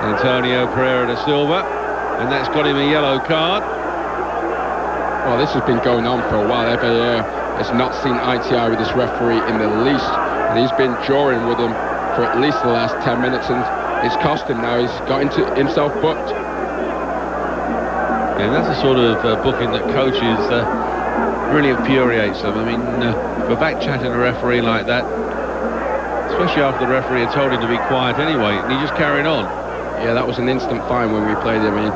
Antonio Pereira da Silva, and that's got him a yellow card. Well, this has been going on for a while. Evayer has not seen eye to eye with this referee in the least, and he's been drawing with him for at least the last 10 minutes, and it's cost him now. He's got into himself booked. And that's the sort of booking that coaches really infuriates them. I mean, for back-chatting a referee like that, especially after the referee had told him to be quiet anyway, and he just carried on. Yeah, that was an instant fine when we played him. I mean,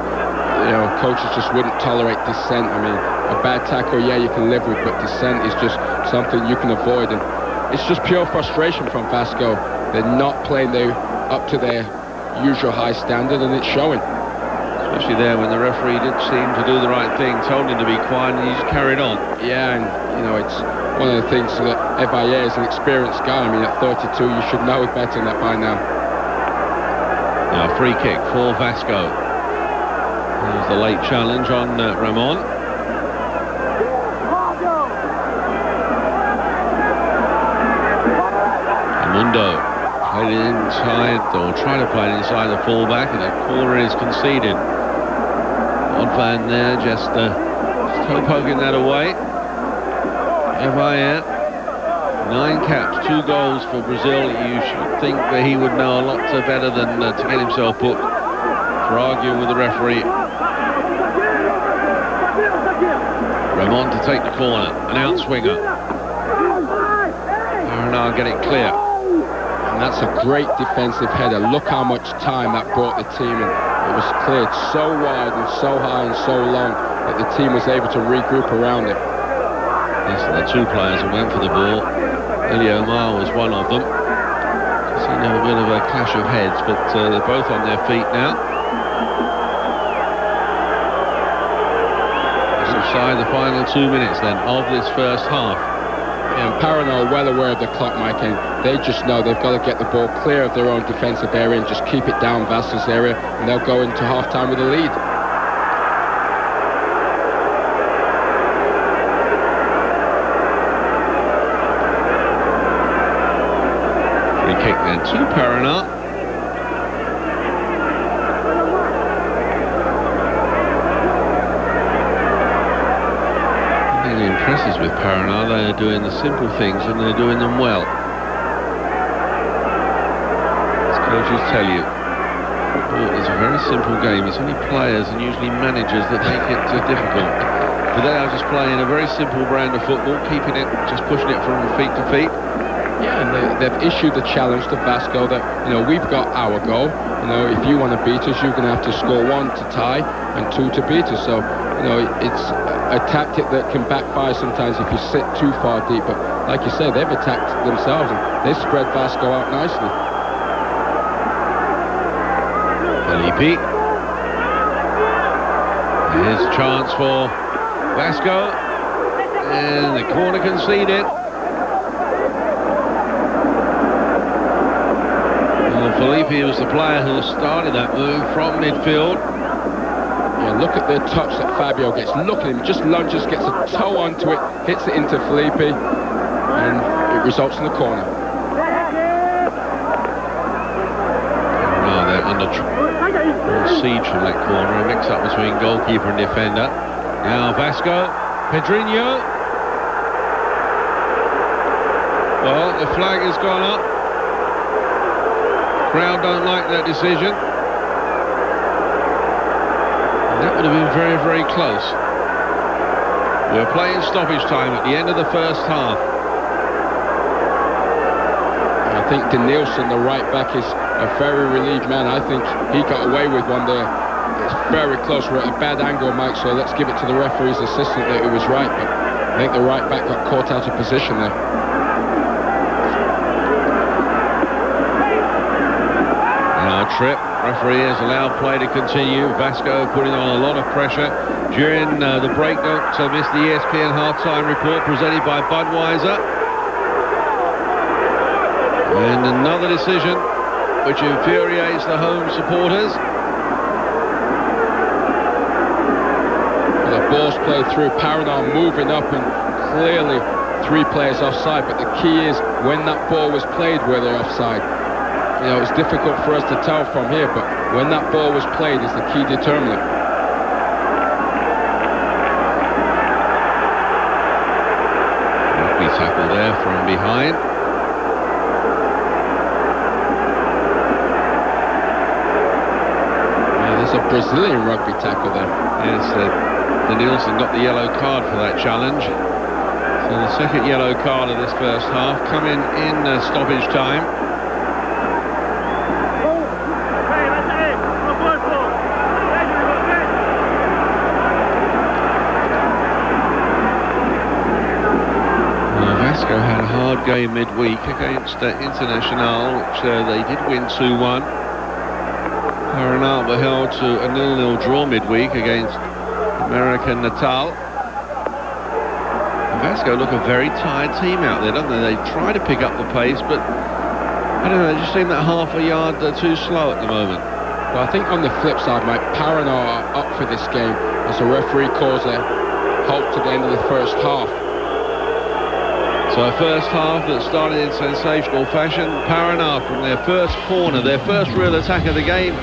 you know, coaches just wouldn't tolerate dissent. I mean, a bad tackle, yeah, you can live with, but dissent is just something you can avoid. And it's just pure frustration from Vasco. They're not playing up to their usual high standard, and it's showing. Especially there when the referee did seem to do the right thing, told him to be quiet, and he just carried on. Yeah, and, you know, it's one of the things that Evayer is an experienced guy. I mean, at 32, you should know better than that by now. Now, free kick for Vasco. There's the late challenge on Ramon. Mundo played it inside, or trying to play it inside the fullback, and the corner is conceded. One fan there just toe poking that away. Evayer, 9 caps, 2 goals for Brazil. You should think that he would know a lot better than to get himself booked for arguing with the referee. Ramon to take the corner, an outswinger. Paraná get it clear. And that's a great defensive header. Look how much time that brought the team in. It was cleared so wide and so high and so long that the team was able to regroup around it. Yes, the 2 players who went for the ball. Omar was one of them. Seemed to have a bit of a clash of heads, but they're both on their feet now. Inside the final 2 minutes then of this first half. And Paraná are well aware of the clock, Mike, and they just know they've got to get the ball clear of their own defensive area and just keep it down Vasco's area, and they'll go into half-time with a lead. Free kick then to Paraná. The impresses with Paraná, they are doing the simple things and they're doing them well. As coaches tell you, It's a very simple game. It's only players and usually managers that make it difficult. But they are just playing a very simple brand of football, keeping it, just pushing it from feet to feet. Yeah, and they've issued the challenge to Vasco that, you know, we've got our goal. You know, if you want to beat us, you're going to have to score 1 to tie and 2 to beat us. So, you know, it's a tactic that can backfire sometimes if you sit too far deep. But like you said, they've attacked themselves and they've spread Vasco out nicely. Felipe. Here's a chance for Vasco. And the corner conceded. Well, Felipe was the player who started that move from midfield. Yeah, look at the touch that Fabio gets. Look at him, just lunges, gets a toe onto it, hits it into Felipe, and it results in the corner. Now they're under siege from that corner, a mix-up between goalkeeper and defender. Now Vasco, Pedrinho. Well, the flag has gone up. Crowd don't like that decision. That would have been very, very close. We're playing stoppage time at the end of the first half. I think Denilson, the right back, is a very relieved man. I think he got away with one there. It's very close. We're at a bad angle, Mike, so let's give it to the referee's assistant that it was right. But I think the right back got caught out of position there. Trip. Referee has allowed play to continue. Vasco putting on a lot of pressure during the break. Don't miss the ESPN halftime report presented by Budweiser. And another decision which infuriates the home supporters. The ball's played through. Paraná moving up and clearly 3 players offside. But the key is when that ball was played, were they offside? You know, it's difficult for us to tell from here, but when that ball was played is the key determinant. Rugby tackle there from behind. Yeah, there's a Brazilian rugby tackle there. Yes, Denilson got the yellow card for that challenge. So the second yellow card of this first half coming in stoppage time. Vasco had a hard game midweek against Internacional, which they did win 2-1. Paraná were held to a 0-0 draw midweek against American Natal. And Vasco look a very tired team out there, don't they? They try to pick up the pace, but I don't know, they just seem that half a yard too slow at the moment. Well, I think on the flip side, Mike, Paraná are up for this game as the referee calls a halt to the end of the first half. So a first half that started in sensational fashion. Paraná from their first corner, their first real attack of the game,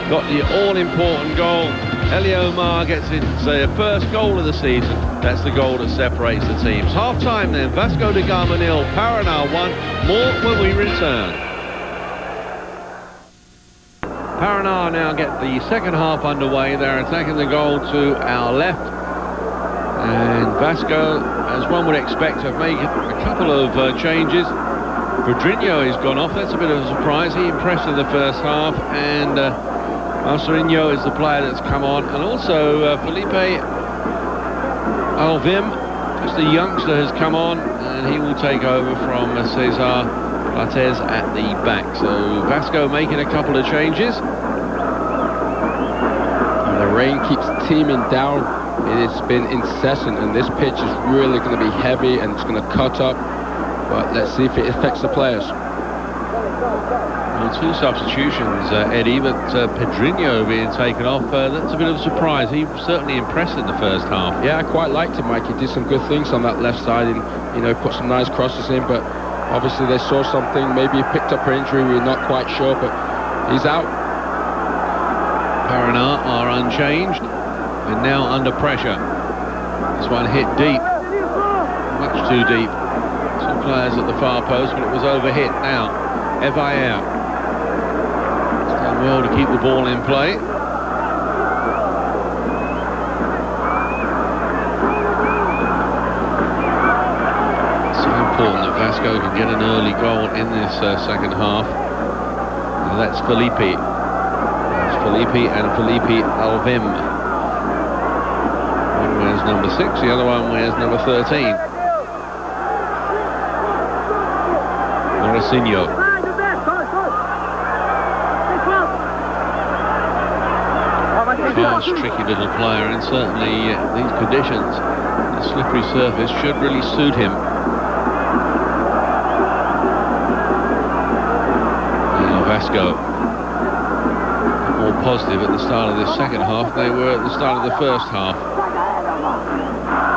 got the all-important goal. Eliomar gets his first goal of the season. That's the goal that separates the teams. Half-time then, Vasco da Gama 0, Paraná 1. More when we return. Paraná now get the second half underway. They're attacking the goal to our left. And Vasco, as one would expect, have made a couple of changes. Pedrinho has gone off. That's a bit of a surprise. He impressed in the first half. And Marcelinho is the player that's come on. And also Felipe Alvim, just a youngster, has come on. And he will take over from Cesar Lates at the back. So Vasco making a couple of changes. And the rain keeps teeming down. It has been incessant, and this pitch is really going to be heavy and it's going to cut up. But let's see if it affects the players. Well, 2 substitutions, Eddie, but Pedrinho being taken off, that's a bit of a surprise. He certainly impressed in the first half. Yeah, I quite liked him, Mike. He did some good things on that left side and, you know, put some nice crosses in, but obviously they saw something. Maybe he picked up an injury, we're not quite sure, but he's out. Paraná are unchanged and now under pressure. This one hit deep, much too deep. Some players at the far post, but it was overhit now. Evair. Still Doing well to keep the ball in play. Important that Vasco can get an early goal in this second half. Now that's Felipe. That's Felipe and Felipe Alvim. One wears number 6, the other one wears number 13. Maracinho. Fast, tricky little player, and certainly these conditions, the slippery surface, should really suit him. Vasco more positive at the start of this second half than they were at the start of the first half.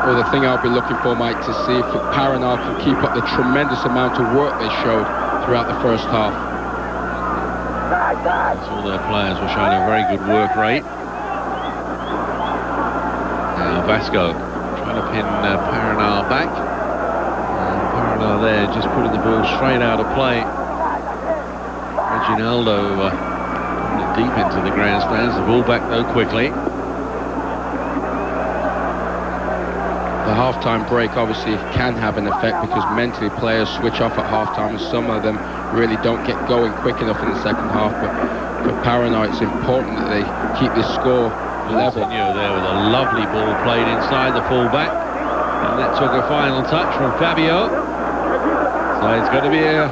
Well, the thing I'll be looking for, Mike, to see if Paraná can keep up the tremendous amount of work they showed throughout the first half. All their players were showing a very good work rate. Now Vasco trying to pin Paraná back. And Paraná there just putting the ball straight out of play. Reginaldo putting it deep into the grandstands. The ball back though quickly. The half-time break obviously can have an effect because mentally players switch off at half-time and some of them really don't get going quick enough in the second half. But for Paraná, it's important that they keep this score level. There with a lovely ball played inside the full-back, and that took a final touch from Fabio. So it's going to be a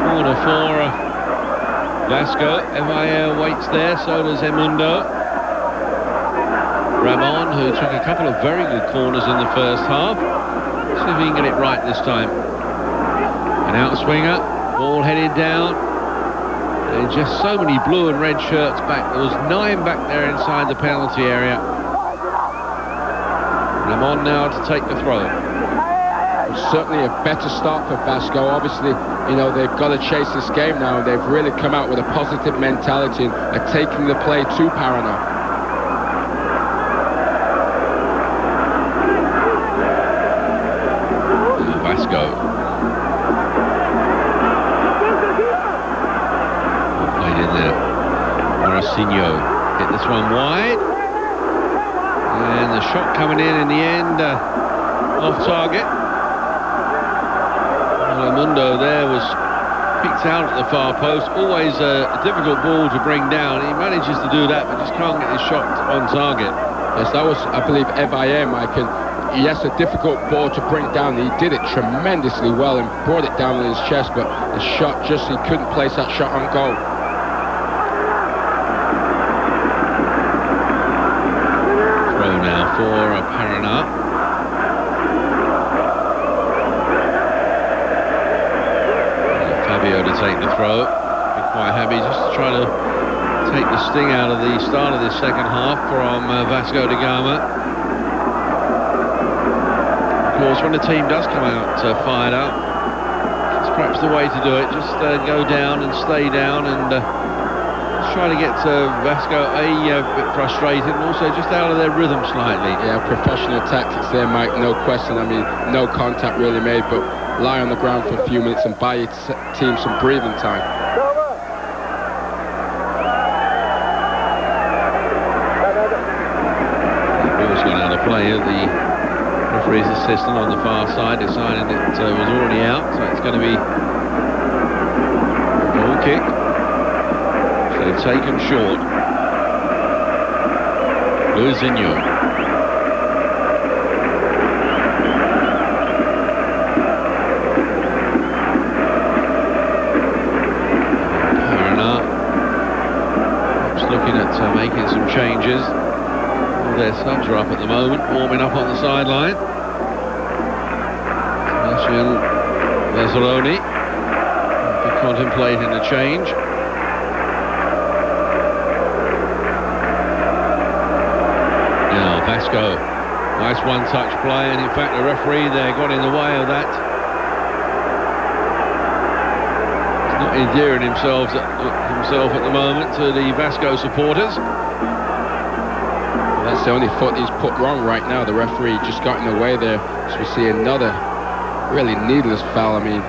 corner for Vasco. Evair waits there, so does Emundo. Ramon, who took a couple of very good corners in the first half. See if he can get it right this time. An outswinger, ball headed down. And just so many blue and red shirts back. There was 9 back there inside the penalty area. Ramon now to take the throw. Certainly a better start for Vasco. Obviously, they've got to chase this game now. They've really come out with a positive mentality and are taking the play to Paraná. Vasco. Played in there. Maracinho hit this one wide. And the shot coming in the end, off target. Mundo there was picked out at the far post. Always a difficult ball to bring down. He manages to do that, but just can't get his shot on target. Yes, that was, I believe, Evair, Mike. And yes, a difficult ball to bring down. He did it tremendously well and brought it down with his chest, but the shot he couldn't place that shot on goal. Throw now for Paraná. Fabio to take the throw. Been quite happy just to try to take the sting out of the start of this second half from Vasco da Gama. Of course, when the team does come out fired up, it's perhaps the way to do it. Just go down and stay down and try to get Vasco a bit frustrated and also just out of their rhythm slightly. Yeah, professional tactics there, Mike, no question. I mean, no contact really made, but lie on the ground for a few minutes and buy your team some breathing time. The ball's gone out of play. The referee's assistant on the far side decided it was already out, so it's going to be a goal kick. So taken short. Luizinho. Looking at making some changes. All their subs are up at the moment, warming up on the sideline. Sebastian Vezzoloni contemplating a change. Now Vasco, nice one-touch play, and in fact the referee there got in the way of that. Not endearing himself at the moment to the Vasco supporters. Well, that's the only foot he's put wrong right now. The referee just got in the way there. So we see another really needless foul. I mean,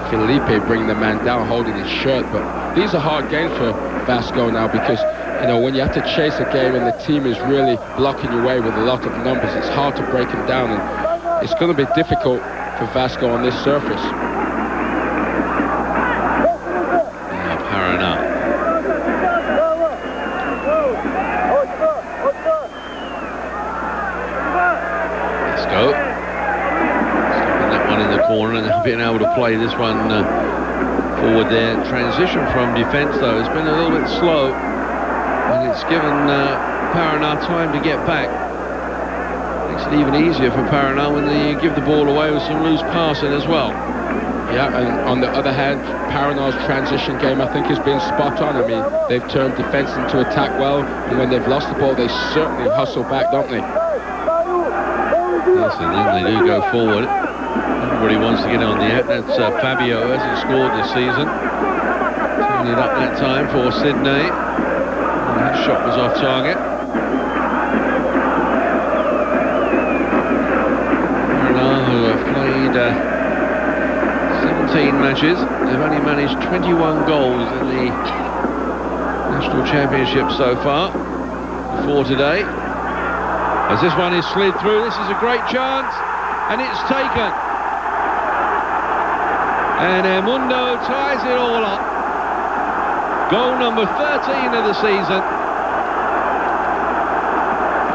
Felipe bringing the man down, holding his shirt, but these are hard games for Vasco now, because you know, when you have to chase a game and the team is really blocking your way with a lot of numbers, it's hard to break them down, and it's going to be difficult for Vasco on this surface. Paraná. Vasco. Stopping that one in the corner and being able to play this one forward there. Transition from defence, though, has been a little bit slow, and it's given Paraná time to get back. Makes it even easier for Paraná when they give the ball away with some loose passing as well. Yeah, and on the other hand, Paraná's transition game, I think, has been spot on. I mean, they've turned defence into attack well, and when they've lost the ball, they certainly hustle back, don't they? Yes, and then they do go forward. Everybody wants to get on the act. That's Fabio, hasn't scored this season. Turning it up that time for Sydney. And that shot was off target. Paraná, who have played 17 matches, they've only managed 21 goals in the National Championship so far before today. As this one is slid through, this is a great chance, and it's taken. And Mundo ties it all up. Goal number 13 of the season.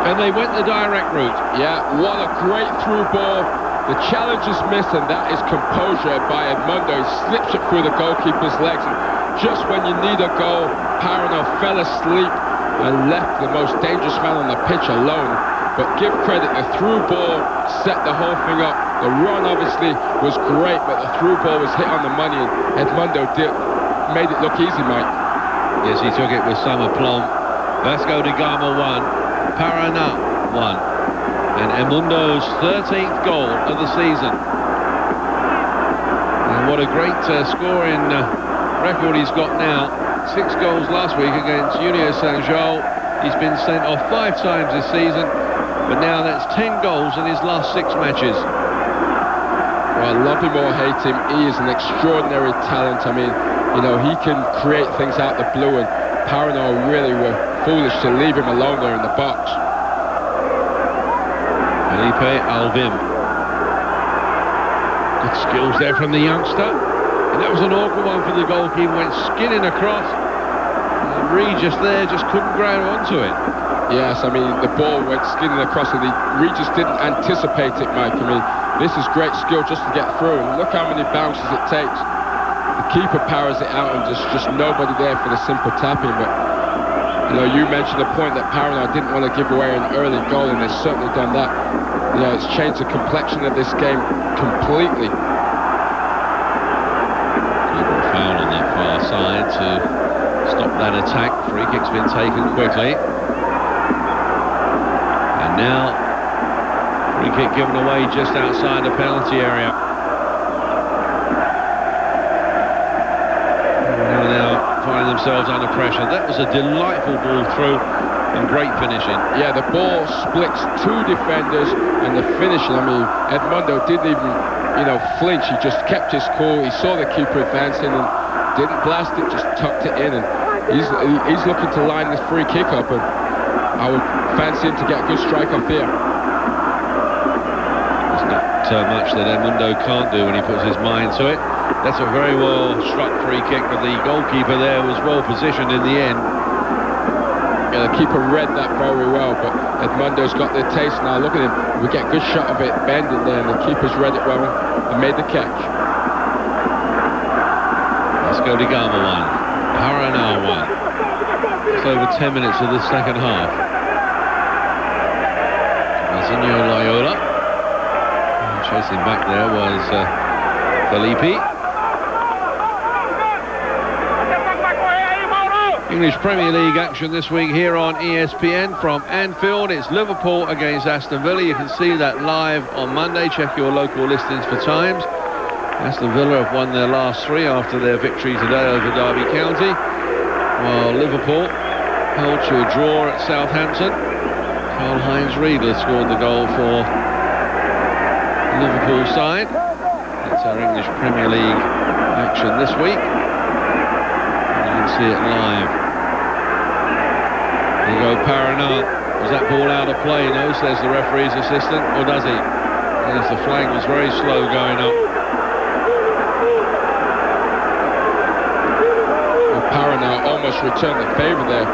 And they went the direct route. Yeah, what a great through ball. The challenge is missed, and that is composure by Edmundo. He slips it through the goalkeeper's legs, and just when you need a goal, Paraná fell asleep and left the most dangerous man on the pitch alone. But give credit, the through ball set the whole thing up. The run obviously was great, but the through ball was hit on the money, and Edmundo made it look easy, Mike. Yes, he took it with some aplomb. Vasco da Gama 1, Paraná 1. And Edmundo's 13th goal of the season. And what a great scoring record he's got now. 6 goals last week against Union Saint-Gilles. He's been sent off 5 times this season, but now that's 10 goals in his last 6 matches. Well, love him or hate him, he is an extraordinary talent. I mean, you know, he can create things out the blue, and Paraná really were foolish to leave him alone there in the box. Felipe Alvim. Good skills there from the youngster. And that was an awkward one for the goalkeeper, went skinning across. And Regis there just couldn't grab onto it. Yes, I mean, the ball went skinning across, and Regis didn't anticipate it, Mike. I mean, this is great skill just to get through, and look how many bounces it takes. The keeper powers it out, and just nobody there for the simple tapping. But you know, you mentioned the point that Paraná didn't want to give away an early goal, and they've certainly done that. You know, it's changed the complexion of this game completely. Good foul on that far side to stop that attack. Free kick's been taken quickly. And now, free kick given away just outside the penalty area. Now find themselves under pressure. That was a delightful ball through and great finishing. Yeah, the ball splits 2 defenders, and the finishing, I mean, Edmundo didn't even, you know, flinch. He just kept his cool. He saw the keeper advancing and didn't blast it, just tucked it in, and he's looking to line this free kick up, and I would fancy him to get a good strike off here. There's not much that Edmundo can't do when he puts his mind to it. That's a very well struck free kick, but the goalkeeper there was well positioned in the end. Yeah, the keeper read that very well, but Edmundo's got the taste now. Look at him. We get a good shot of it bending there, and the keeper's read it well and made the catch. Vasco da Gama 1, Paraná 1. It's over 10 minutes of the second half. Mazinho Loyola. Chasing back there was Felipe. English Premier League action this week here on ESPN from Anfield. It's Liverpool against Aston Villa. You can see that live on Monday. Check your local listings for times. Aston Villa have won their last 3 after their victory today over Derby County, while Liverpool held to a draw at Southampton. Karl-Heinz Riedler scored the goal for the Liverpool side. That's our English Premier League action this week. see it live. There you go, Paraná. Was that ball out of play? No, says the referee's assistant, or does he? Yes, the flag was very slow going up. Well, Paraná almost returned the favour there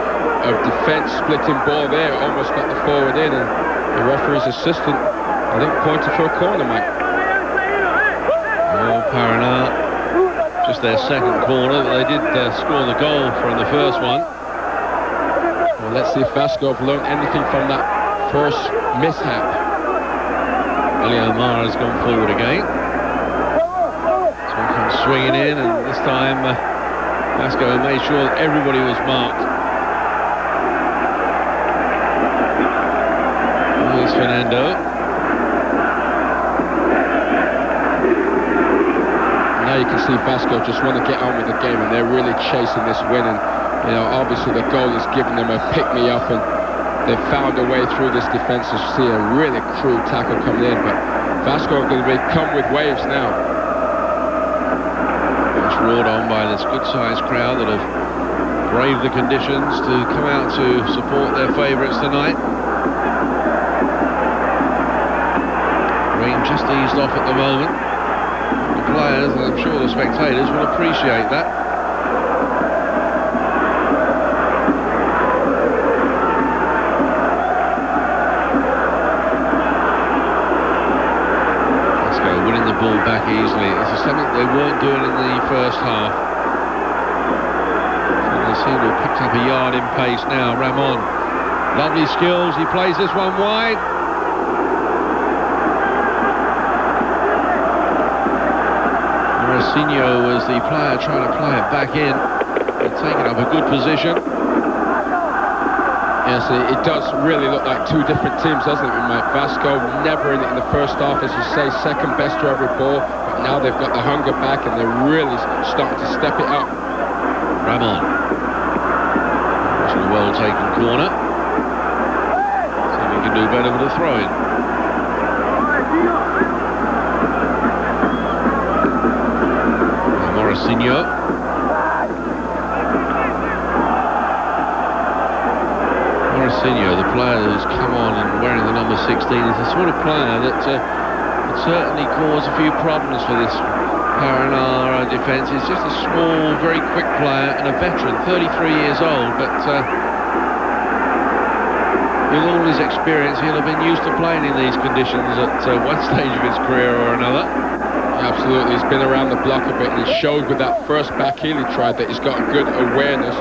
of defence splitting ball there, almost got the forward in, and the referee's assistant, I think, pointed for a corner, Mike. Oh, Paraná, just their second corner, but they did score the goal from the first one. Well, let's see if Vasco have learned anything from that first mishap. Omar has gone forward again. This one comes swinging in, and this time Vasco made sure that everybody was marked. Here's Fernando. Now you can see Vasco just want to get on with the game, and they're really chasing this win. And you know, obviously the goal has given them a pick-me-up, and they've found a way through this defence to see a really cruel tackle coming in. But Vasco are going to come with waves now. It's roared on by this good-sized crowd that have braved the conditions to come out to support their favourites tonight. Rain just eased off at the moment. The players, and I'm sure the spectators, will appreciate that. Vasco winning the ball back easily. This is something they weren't doing in the first half. So they seem to have picked up a yard in pace now. Ramon, lovely skills. He plays this one wide. Marcinho was the player trying to play it back in and taking up a good position. Yes, it does really look like two different teams, doesn't it, Mike? Vasco never in it in the first half, as you say, second best to every ball, but now they've got the hunger back and they're really starting to step it up. Ramon. That's a well taken corner. See if we can do better with a throw-in. Marcinho. Marcinho, the player who's come on and wearing the number 16, is the sort of player that would certainly cause a few problems for this Paraná defence. He's just a small, very quick player and a veteran, 33 years old, but with all his experience, he'll have been used to playing in these conditions at one stage of his career or another. Absolutely, he's been around the block a bit, and he showed with that first back heel he tried that he's got a good awareness.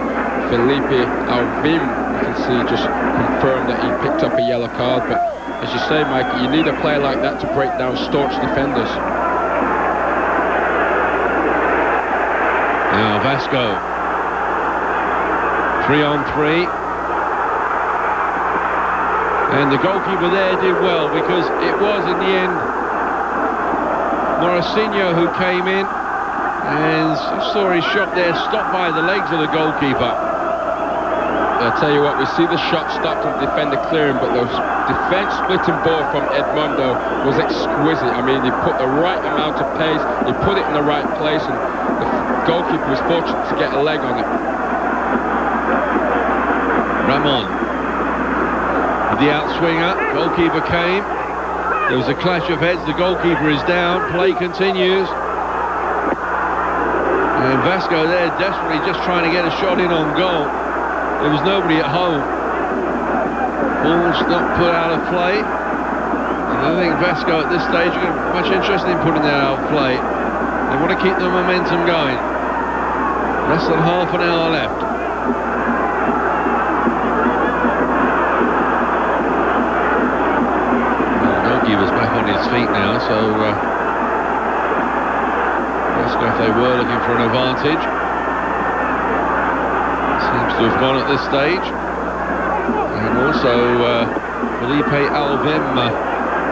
Felipe Alvim, you can see, just confirmed that he picked up a yellow card. But as you say, Mike, you need a player like that to break down staunch defenders. Now Vasco, 3-on-3. And the goalkeeper there did well, because it was in the end Marcinho who came in and saw his shot there stopped by the legs of the goalkeeper. I'll tell you what, we see the shot stopped and the defender clearing, but the defence splitting ball from Edmundo was exquisite. I mean, he put the right amount of pace, he put it in the right place, and the goalkeeper was fortunate to get a leg on it. Ramon with the outswinger, goalkeeper came. There was a clash of heads, the goalkeeper is down, play continues. And Vasco there desperately just trying to get a shot in on goal. There was nobody at home. Ball's not put out of play. And I don't think Vasco at this stage are much interested in putting that out of play. They want to keep the momentum going. Less than half an hour left. Goalkeeper's back on his feet now, so Vasco, if they were looking for an advantage, seems to have gone at this stage. And also Felipe Alvim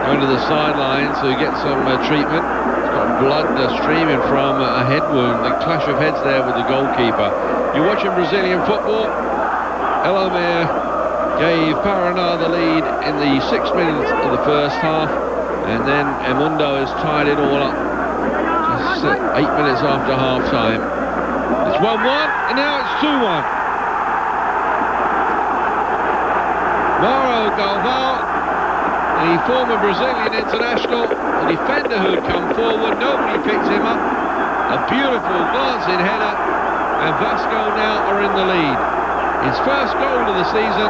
going to the sideline to get some treatment. He's got blood streaming from a head wound, the clash of heads there with the goalkeeper. You're watching Brazilian football. Elomir gave Paraná the lead in the 6 minutes of the first half, and then Edmundo has tied it all up just 8 minutes after half time. It's 1-1, and now it's 2-1. Mauro Galvão, the former Brazilian international, the defender who had come forward, nobody picked him up. A beautiful glancing header, and Vasco now are in the lead. His first goal of the season.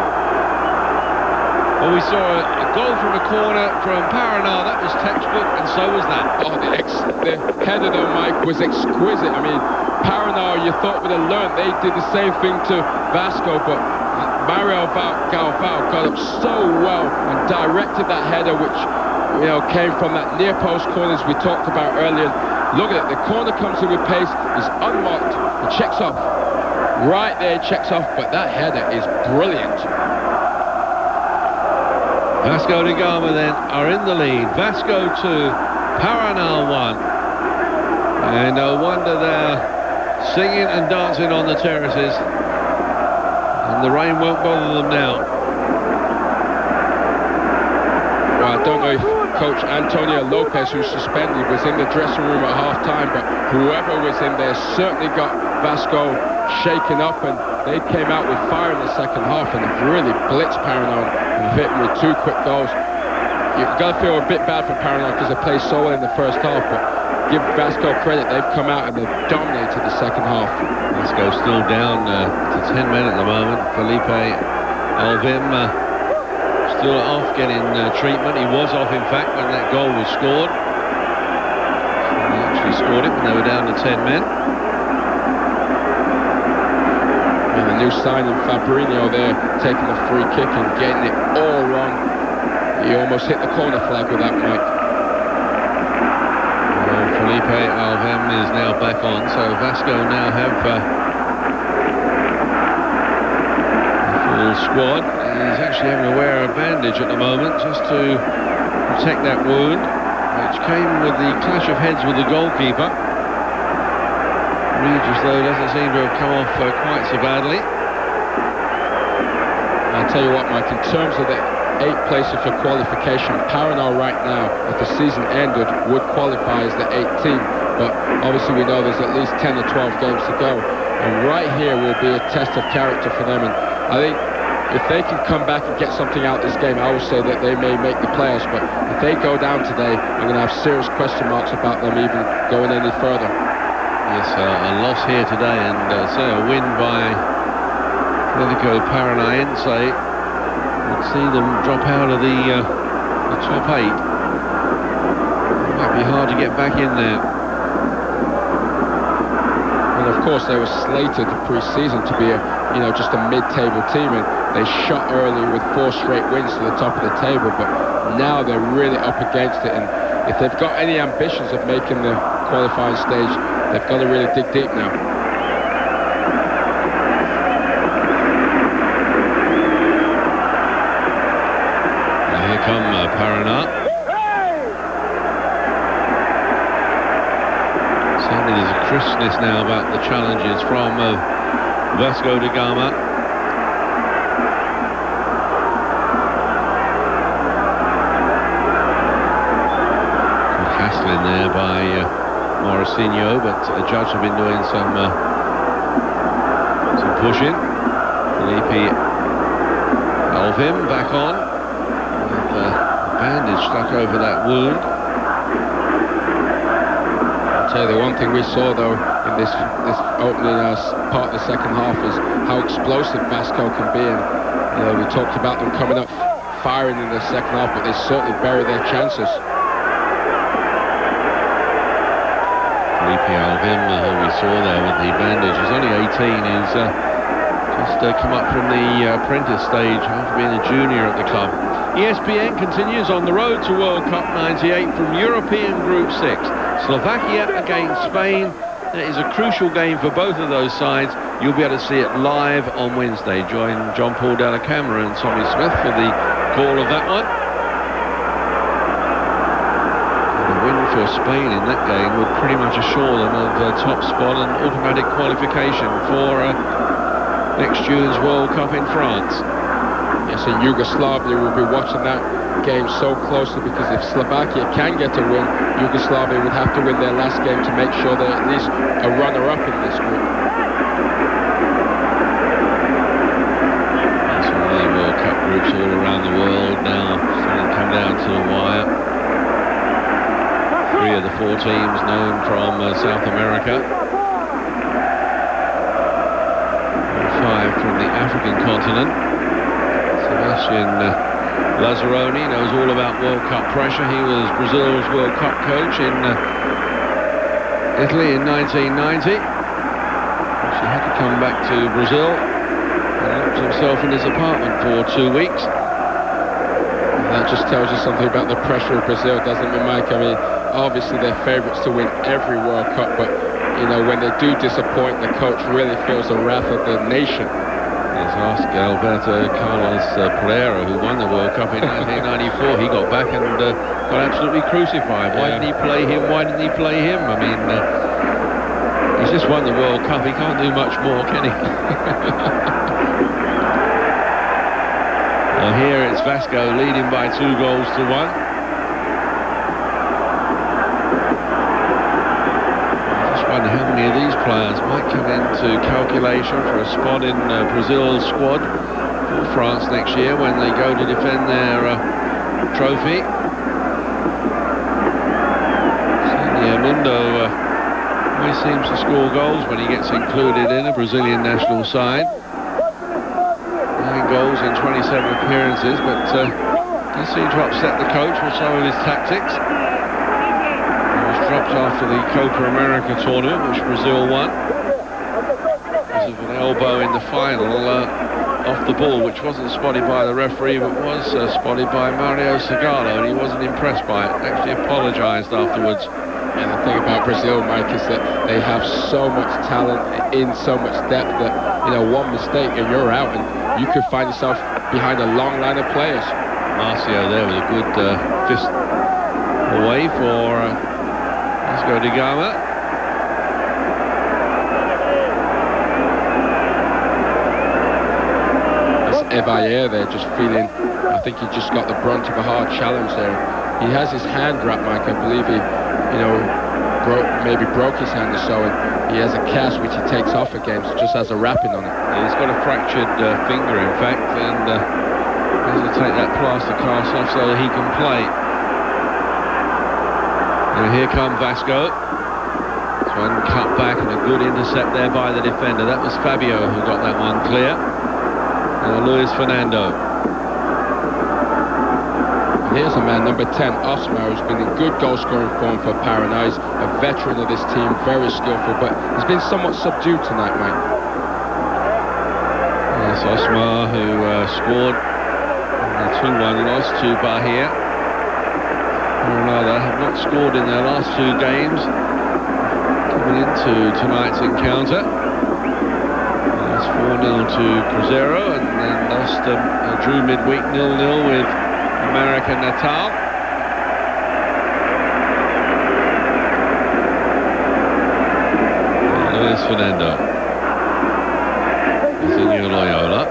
Well, we saw a goal from a corner from Paraná. That was textbook, and so was that. Oh, the header though, Mike, was exquisite. I mean, Paraná, you thought would have learned. They did the same thing to Vasco, but Mario Galvão got up so well and directed that header, which, you know, came from that near post corners we talked about earlier. Look at it, the corner comes in with pace, is unmarked, it checks off. Right there, checks off, but that header is brilliant. Vasco da Gama then are in the lead. Vasco 2, Paraná 1. And no wonder they're singing and dancing on the terraces. And the rain won't bother them now. Well, I don't know if Coach Antonio Lopez, who's suspended, was in the dressing room at half-time, but whoever was in there certainly got Vasco shaken up, and they came out with fire in the second half and really blitzed Paraná and hit him with 2 quick goals. You've got to feel a bit bad for Paraná because they played so well in the first half, but give Vasco credit, they've come out and they've dominated the second half. Vasco still down to 10 men at the moment. Felipe Alvim still off getting treatment. He was off, in fact, when that goal was scored. He actually scored it when they were down to 10 men. And the new signing, Fabinho, there, taking the free kick and getting it all wrong. He almost hit the corner flag with that, Mike. Well, Felipe Alvim is now back on, so Vasco now have a full squad. He's actually having to wear a bandage at the moment just to protect that wound, which came with the clash of heads with the goalkeeper. Regis, though, doesn't seem to have come off quite so badly. I'll tell you what, Mike, in terms of the 8th places for qualification, Paraná right now, if the season ended, would qualify as the 8th team. But obviously we know there's at least 10 or 12 games to go. And right here will be a test of character for them. And I think if they can come back and get something out of this game, I will say that they may make the playoffs. But if they go down today, I'm going to have serious question marks about them even going any further. Yes, a loss here today, and say a win by Atlético Paranaense would see them drop out of the top 8. It might be hard to get back in there. And of course, they were slated pre-season to be just a mid-table team, and they shot early with 4 straight wins to the top of the table. But now they're really up against it, and if they've got any ambitions of making the qualifying stage, they've got to really dig deep now. And here come Paraná. Certainly there's a crispness now about the challenges from Vasco da Gama. In there by Mauricinho, but the judge have been doing some pushing. Felipe Alvim back on with a bandage stuck over that wound. I'll tell you, the one thing we saw though in this opening part of the second half is how explosive Vasco can be, and we talked about them coming up firing in the second half, but they certainly buried their chances. Felipe Alvim, who we saw there with the bandage, is only 18. He's just come up from the apprentice stage after being a junior at the club. ESPN continues on the road to World Cup 98 from European Group 6. Slovakia against Spain. That is a crucial game for both of those sides. You'll be able to see it live on Wednesday. Join John Paul Della Camera and Tommy Smith for the call of that one. For Spain in that game would pretty much assure them of top spot and automatic qualification for next June's World Cup in France. Yes, and Yugoslavia will be watching that game so closely, because if Slovakia can get a win, Yugoslavia would have to win their last game to make sure they're at least a runner-up in this group. That's one of the World Cup groups all around the world now, starting to come down to the wire. 3 of the 4 teams known from South America. 5 from the African continent. Sebastian Lazzaroni knows all about World Cup pressure. He was Brazil's World Cup coach in Italy in 1990. He had to come back to Brazil and locked himself in his apartment for 2 weeks. And that just tells you something about the pressure of Brazil, doesn't it, Mike? I mean, obviously they're favourites to win every World Cup, but you know, when they do disappoint, the coach really feels the wrath of the nation. Let's ask Alberto Carlos Pereira, who won the World Cup in 1994. He got back and got absolutely crucified. Why didn't he play him? Why didn't he play him? I mean, he's just won the World Cup. He can't do much more, can he? Well, here it's Vasco leading by 2-1. How many of these players might come into calculation for a spot in Brazil's squad for France next year when they go to defend their trophy? Certainly Mundo always seems to score goals when he gets included in a Brazilian national side. 9 goals in 27 appearances, but does seem to upset the coach with some of his tactics. Dropped after the Copa America tournament, which Brazil won, because of an elbow in the final off the ball, which wasn't spotted by the referee, but was spotted by Mario Zagallo, and he wasn't impressed by it. Actually apologised afterwards. And the thing about Brazil, Mike, is that they have so much talent in so much depth that, you know, one mistake and you're out, and you could find yourself behind a long line of players. Marcio there with a good fist away for Vasco da Gama. It's Evayer there, just feeling, I think he just got the brunt of a hard challenge there. He has his hand wrapped, Mike. I believe he, you know, maybe broke his hand or so, and he has a cast which he takes off again, so just has a wrapping on it. Yeah, he's got a fractured finger, in fact, and has to take that plaster cast off so that he can play. And here come Vasco. This one cut back and a good intercept there by the defender. That was Fabio who got that one clear. And Luis Fernando. And here's a man, number 10, Osmar, who's been in good goal-scoring form for Paraná. He's a veteran of this team, very skillful, but he's been somewhat subdued tonight, Mike. Yes, Osmar, who scored a 2-1 loss to Bahia. Paraná have not scored in their last 2 games coming into tonight's encounter. That's 4-0 to Cruzeiro, and then lost drew midweek 0-0 with America Natal. Luis Fernando. Zinho Loyola.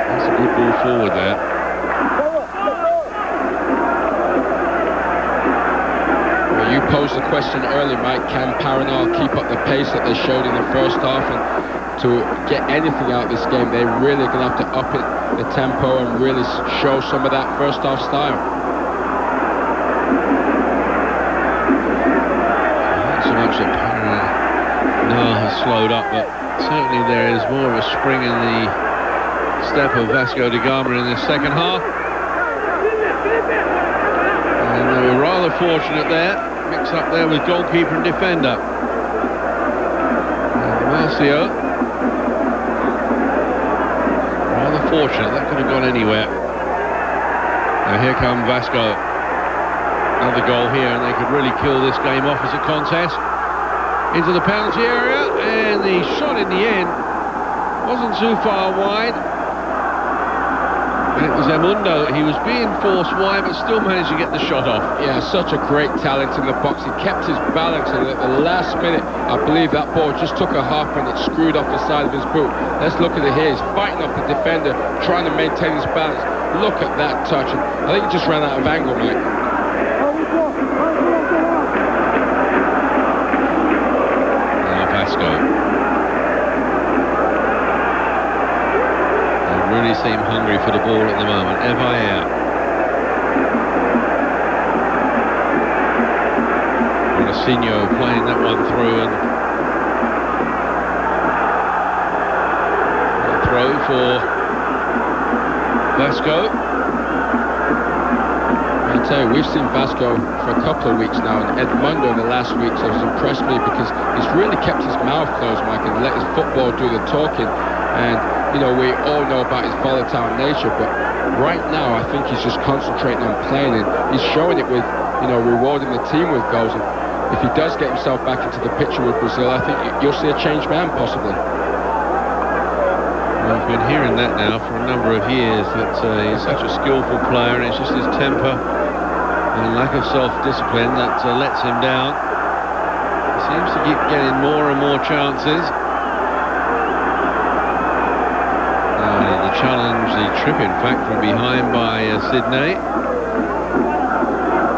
That's a good ball forward there. You posed the question early, Mike, can Paraná keep up the pace that they showed in the first half? And to get anything out of this game, they're really going to have to up it, the tempo, and really show some of that first half style. Not so much that Paraná has slowed up, but certainly there is more of a spring in the step of Vasco da Gama in this second half. And they were rather fortunate there. Mix up there with goalkeeper and defender. Marcio. Rather fortunate, that could have gone anywhere. Now here come Vasco. Another goal here, and they could really kill this game off as a contest. Into the penalty area, and the shot in the end wasn't too far wide. And it was Emundo. He was being forced wide, but still managed to get the shot off. Yeah, such a great talent in the box. He kept his balance, and at the last minute, I believe that ball just took a hop and it screwed off the side of his boot. Let's look at it here. He's fighting off the defender, trying to maintain his balance. Look at that touch. And I think he just ran out of angle, Mike. Now Vasco. They really seem hungry for the ball at the moment. Evair. Marcinho playing that one through, and a throw for Vasco. I'll tell you, we've seen Vasco for a couple of weeks now, and Edmundo in the last weeks has impressed me because he's really kept his mouth closed, Mike, and let his football do the talking. And you know, we all know about his volatile nature, but right now I think he's just concentrating on playing, and he's showing it with, you know, rewarding the team with goals. And if he does get himself back into the picture with Brazil, I think you'll see a changed man, possibly. Well, we've been hearing that now for a number of years, that he's such a skillful player, and it's just his temper and lack of self-discipline that lets him down. He seems to keep getting more and more chances. The challenge, the trip in fact, from behind by Sydney.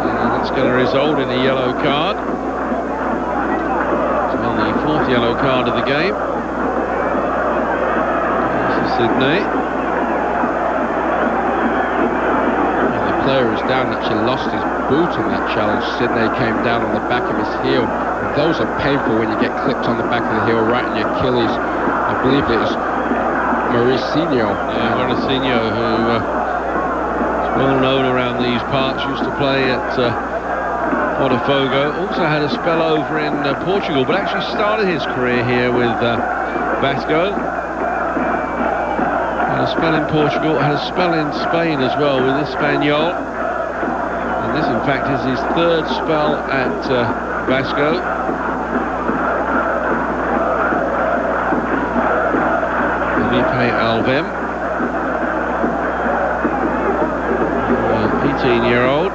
And that's going to result in a yellow card. The fourth yellow card of the game. This is Sydney. Well, the player who's down actually lost his boot in that challenge. Sydney came down on the back of his heel. And those are painful when you get clipped on the back of the heel, right in your Achilles. I believe it was Marcinho. Yeah, Marcinho, who is well known around these parts, used to play at Botafogo. Also had a spell over in Portugal, but actually started his career here with Vasco. Had a spell in Portugal, had a spell in Spain as well with Espanyol. And this, in fact, is his third spell at Vasco. Felipe Alvim, 18-year-old.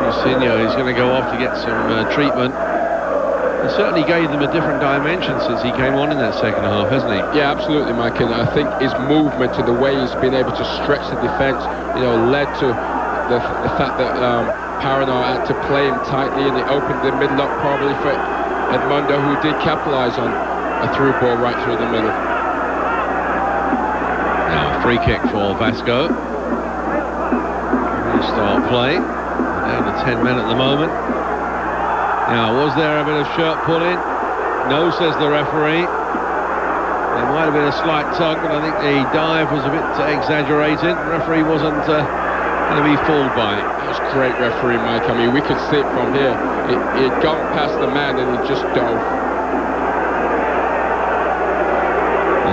Marcinho is going to go off to get some treatment. He certainly gave them a different dimension since he came on in that second half, hasn't he? Yeah, absolutely, Mike. And I think his movement and the way he's been able to stretch the defence, you know, led to the fact that Paraná had to play him tightly, and it opened the middle up probably for Edmundo, who did capitalise on a through ball right through the middle. Now a free kick for Vasco. Restart play. Down to 10 men at the moment. Now, was there a bit of shirt pulling? No, says the referee. There might have been a slight tug, but I think the dive was a bit exaggerated. The referee wasn't going to be fooled by it. That was great referee, Mike. I mean, we could see it from here. It got past the man and he just dove.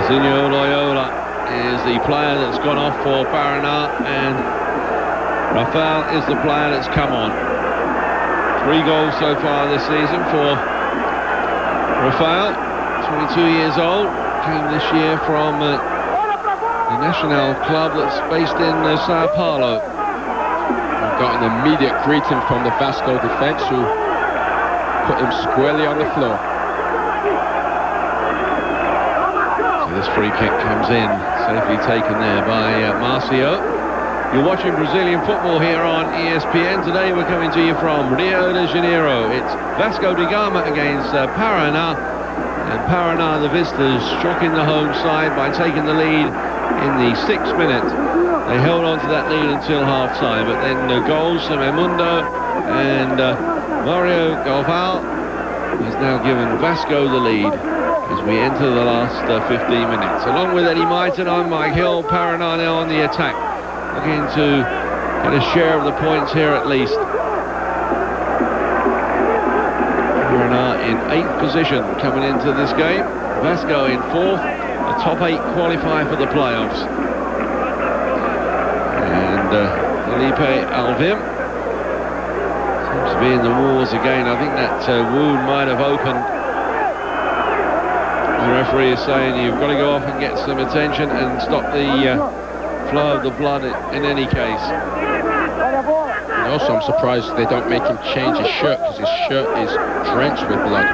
Zinho Loyola is the player that's gone off for Paraná, and Rafael is the player that's come on. 3 goals so far this season for Rafael, 22 years old, came this year from the Nacional club that's based in Sao Paulo. We've got an immediate greeting from the Vasco defence, who put him squarely on the floor. This free kick comes in, safely taken there by Marcio. You're watching Brazilian football here on ESPN. Today we're coming to you from Rio de Janeiro. It's Vasco da Gama against Paraná. And Paraná, the visitors, shocking the home side by taking the lead in the 6th minute. They held on to that lead until half-time, but then the goals from Emundo and Mario Galvão has now given Vasco the lead as we enter the last 15 minutes. Along with Eddie Mighton, I'm Mike Hill. Paraná now on the attack, looking to get a share of the points here at least. Paraná in 8th position coming into this game. Vasco in 4th. The top 8 qualify for the playoffs. And Felipe Alvim seems to be in the wars again. I think that wound might have opened The referee is saying you've got to go off and get some attention and stop the flow of the blood in any case. And also, I'm surprised they don't make him change his shirt, because his shirt is drenched with blood.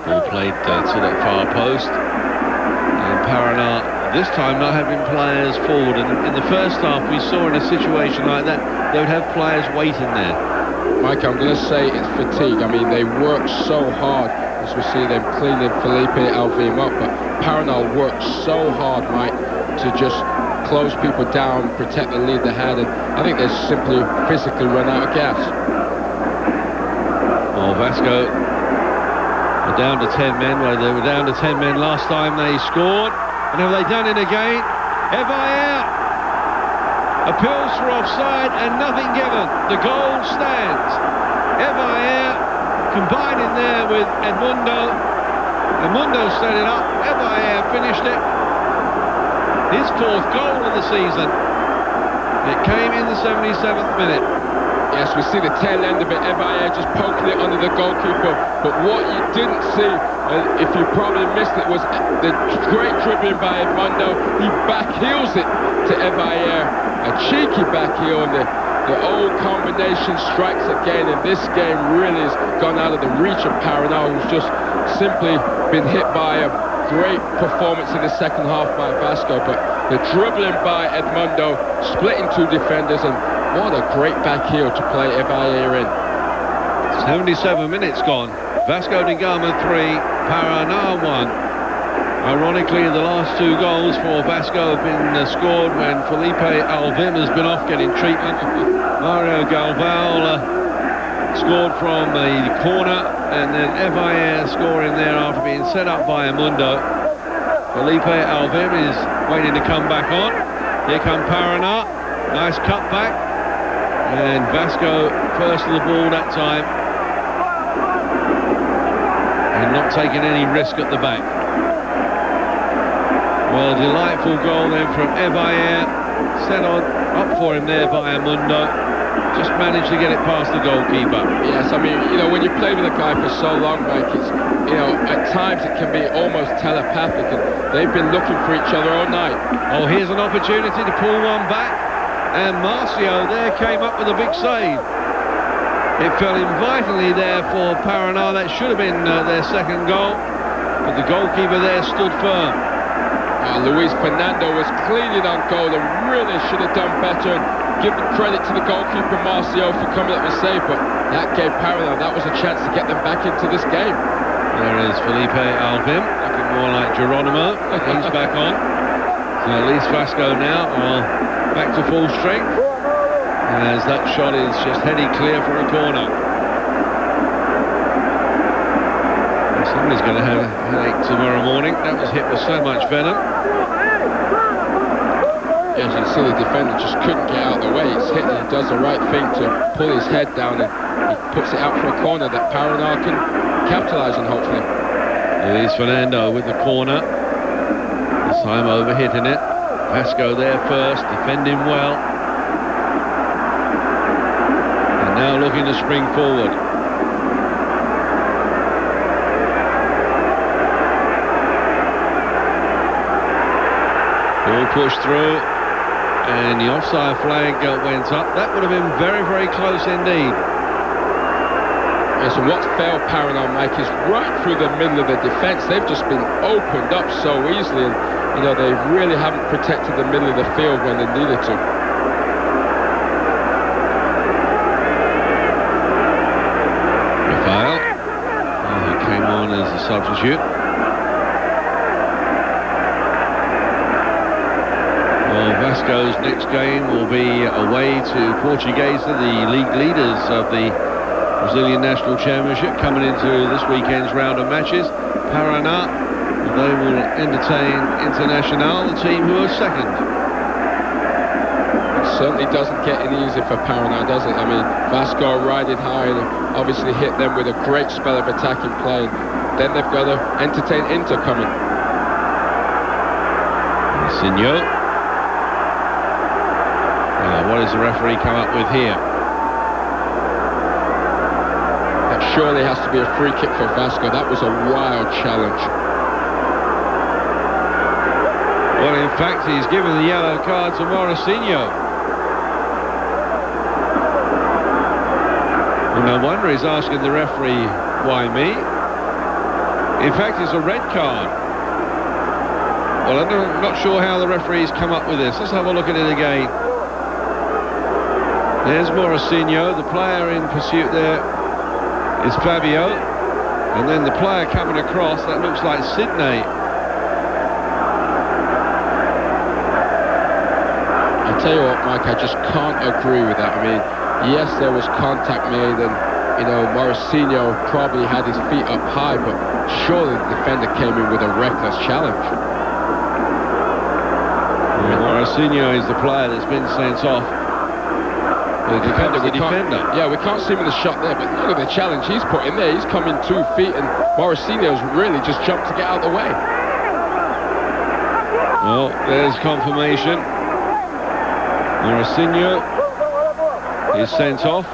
Ball played to that far post. And Paraná, this time not having players forward. And in the first half, we saw in a situation like that, they would have players waiting there. Mike, I'm going to say it's fatigue. I mean, they work so hard, as we see them cleaning Felipe Alvim up, but Paraná worked so hard, Mike, to just close people down, protect the lead they had, and I think they simply physically run out of gas. Well, Vasco are down to 10 men. Well, they were down to 10 men last time they scored, and have they done it again? Evair appeals for offside and nothing given. The goal stands. Evair combining there with Edmundo. Edmundo set it up. Evair finished it. His 4th goal of the season. It came in the 77th minute. Yes, we see the tail end of it. Evair just poking it under the goalkeeper. But what you didn't see, if you probably missed it, was the great dribbling by Edmundo. He back heels it to Evair. A cheeky back heel, and the old combination strikes again, and this game really has gone out of the reach of Paraná, who's just simply been hit by a great performance in the second half by Vasco, but the dribbling by Edmundo, splitting 2 defenders, and what a great back heel to play Evair in. 77 minutes gone. Vasco da Gama 3, Paraná 1. Ironically, the last 2 goals for Vasco have been scored when Felipe Alvim has been off getting treatment. Mario Galval scored from the corner, and then Evair scoring there after being set up by Edmundo. Felipe Alvim is waiting to come back on. Here come Paraná. Nice cut back. And Vasco first to the ball that time. And not taking any risk at the back. Well, delightful goal then from Evair, set on up for him there by Edmundo. Just managed to get it past the goalkeeper. Yes, I mean, you know, when you play with a guy for so long, Mike, it's, you know, at times it can be almost telepathic, and they've been looking for each other all night. Oh, here's an opportunity to pull one back, and Marcio there came up with a big save. It fell in vitally there for Paraná. That should have been their 2nd goal, but the goalkeeper there stood firm. Luis Fernando was cleaning on goal and really should have done better, and given credit to the goalkeeper Marcio for coming up with a save, but that gave Paraná, that was a chance to get them back into this game. There is Felipe Alvim, looking more like Geronimo. He's back on. So at least Vasco now are back to full strength, as that shot is just heading clear for a corner. Somebody's going to have a headache tomorrow morning. That was hit with so much venom. Yes, you see the defender just couldn't get out of the way. It's hit, and he does the right thing to pull his head down, and he puts it out for a corner that Paraná can capitalise on, hopefully. Luis Fernando with the corner. This time overhitting it. Vasco there first, defending well. And now looking to spring forward. Ball pushed through, and the offside flag went up. That would have been very, very close indeed. Yes, and what's failed Paraná, Mike, is right through the middle of the defence. They've just been opened up so easily, and you know, they really haven't protected the middle of the field when they needed to. Rafael, he came on as a substitute. Vasco's next game will be away to Portuguesa, the league leaders of the Brazilian National Championship, coming into this weekend's round of matches. Paraná, they will entertain Internacional, the team who are 2nd. It certainly doesn't get any easier for Paraná, does it? I mean, Vasco riding high and obviously hit them with a great spell of attacking play. Then they've got to entertain Inter coming. Signor. What does the referee come up with here? That surely has to be a free kick for Vasco. That was a wild challenge. Well, in fact, he's given the yellow card to Morosino. Well, no wonder he's asking the referee, why me? In fact, it's a red card. Well, I'm not sure how the referee's come up with this. Let's have a look at it again. There's Morosino, the player in pursuit there is Fabio. And then the player coming across, that looks like Sydney. I'll tell you what, Mike, I just can't agree with that. I mean, yes, there was contact made, and, you know, Morosino probably had his feet up high, but surely the defender came in with a reckless challenge. Morosino is the player that's been sent off. The defender. Yeah, we can't see him in the shot there, but look at the challenge he's put in there. He's come in 2 feet, and Morosino's really just jumped to get out of the way. Well, there's confirmation. Morosino is sent off.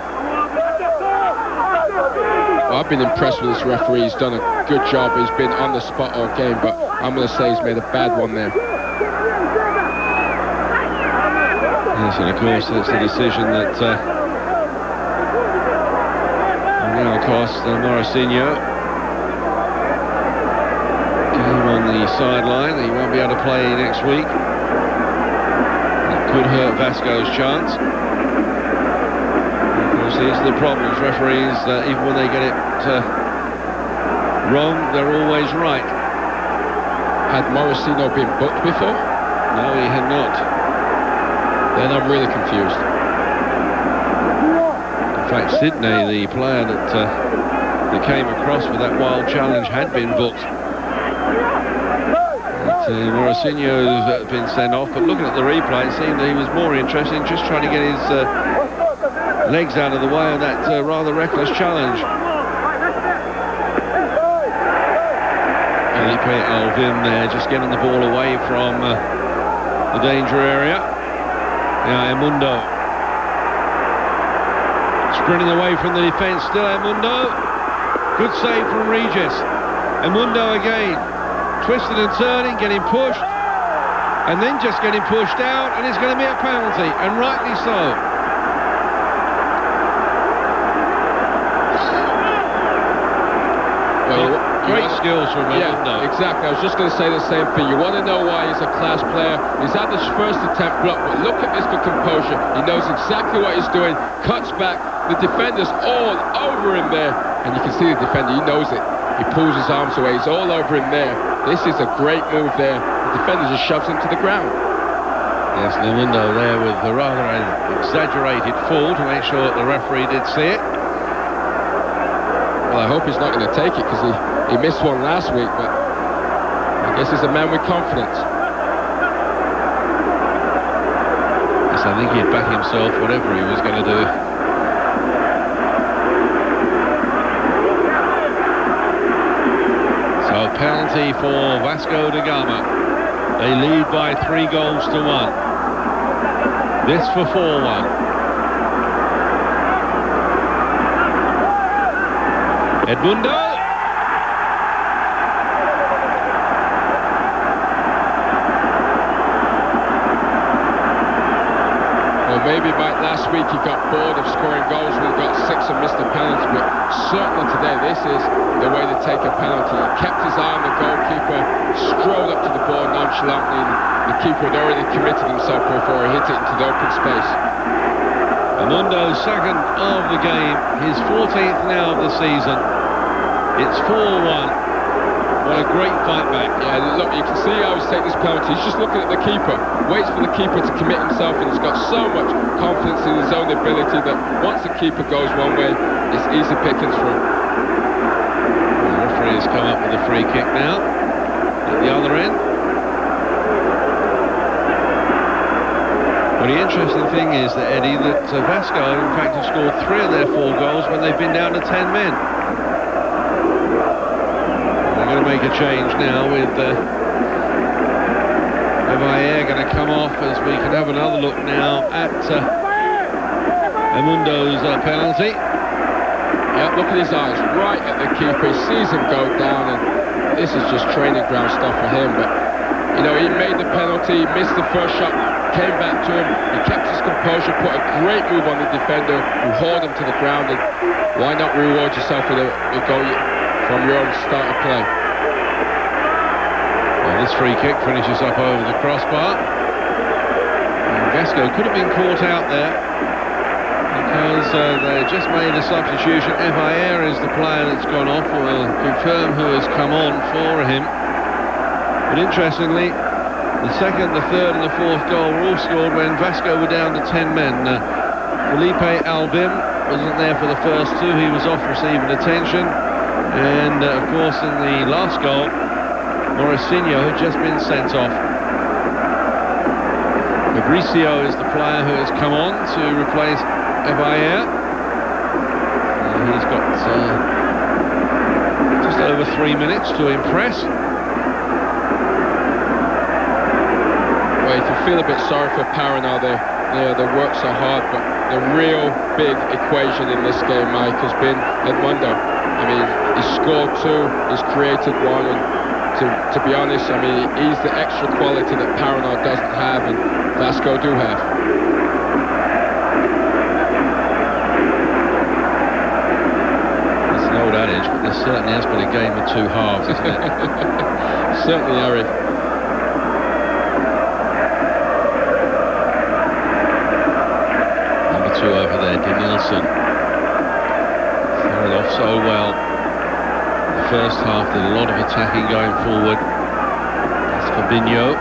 Well, I've been impressed with this referee. He's done a good job. He's been on the spot all game, but I'm going to say he's made a bad one there. Yes, and of course that's the decision that now cost Morosino. Game on the sideline. He won't be able to play next week. That could hurt Vasco's chance. Of course, these are the problems. Referees, even when they get it wrong, they're always right. Had Morosino been booked before? No, he had not. Then I'm really confused. In fact, Sydney, the player that came across with that wild challenge, had been booked. Morosino's been sent off, but looking at the replay, it seemed that he was more interested in just trying to get his legs out of the way of that rather reckless challenge. Felipe Alvim there, just getting the ball away from the danger area. Now Emundo sprinting away from the defence, still Emundo. Good save from Regis. Emundo again, twisting and turning, getting pushed, and then just getting pushed out, and it's going to be a penalty, and rightly so. Well, great skills from Emundo. Yeah, exactly. I was just going to say the same thing. You want to know why he's a class player. He's had this first attempt blocked, but look at this for composure. He knows exactly what he's doing, cuts back. The defender's all over him there, and you can see the defender, he knows it. He pulls his arms away, he's all over him there. This is a great move there. The defender just shoves him to the ground. Yes, Emundo there with a rather exaggerated fall to make sure that the referee did see it. Well, I hope he's not going to take it, because he missed one last week, but I guess he's a man with confidence. Yes, I think he'd back himself whatever he was going to do. So penalty for Vasco da Gama. They lead by 3 goals to 1. This for 4-1. Edmundo. Well, maybe Mike, last week he got bored of scoring goals when he got 6 and missed a penalty, but certainly today this is the way to take a penalty. He kept his eye on the goalkeeper, strolled up to the ball nonchalantly, and the keeper had already committed himself before he hit it into the open space. Edmundo's second of the game, his 14th now of the season. It's 4-1. What a great fight back. Yeah, look, you can see how he's taking this penalty. He's just looking at the keeper, waits for the keeper to commit himself, and he's got so much confidence in his own ability that once the keeper goes one way, it's easy pickings for him. The referee has come up with a free kick now at the other end. Well, the interesting thing is that, Eddie, that Vasco, in fact, have scored 3 of their 4 goals when they've been down to 10 men. They're going to make a change now with Evayer going to come off, as we can have another look now at Emundo's penalty. Yeah, look at his eyes, right at the keeper. He sees him go down, and this is just training ground stuff for him. But, you know, he made the penalty, missed the first shot, came back to him, he kept his composure, put a great move on the defender, who hauled him to the ground, and why not reward yourself with a goal from your own start of play? Well, this free kick finishes up over the crossbar. And Vasco could have been caught out there, because they just made a substitution. Evair is the player that's gone off. We'll confirm who has come on for him. But interestingly, the second, the third and the fourth goal were all scored when Vasco were down to 10 men. Felipe Albim wasn't there for the first two. He was off receiving attention. And of course in the last goal, Mauricinho had just been sent off. Fabricio is the player who has come on to replace Evair. He's got just over 3 minutes to impress. Well, you can feel a bit sorry for Paraná. They work so hard, but the real big equation in this game, Mike, has been Edmundo. I mean, he's scored two, he's created one, and to be honest, I mean, he's the extra quality that Paraná doesn't have, and Vasco do have. It's an old adage, but there certainly has been a game of two halves, isn't it? Certainly, Harry. Over there, Danielson started off so well. The first half, did a lot of attacking going forward. That's Fabinho.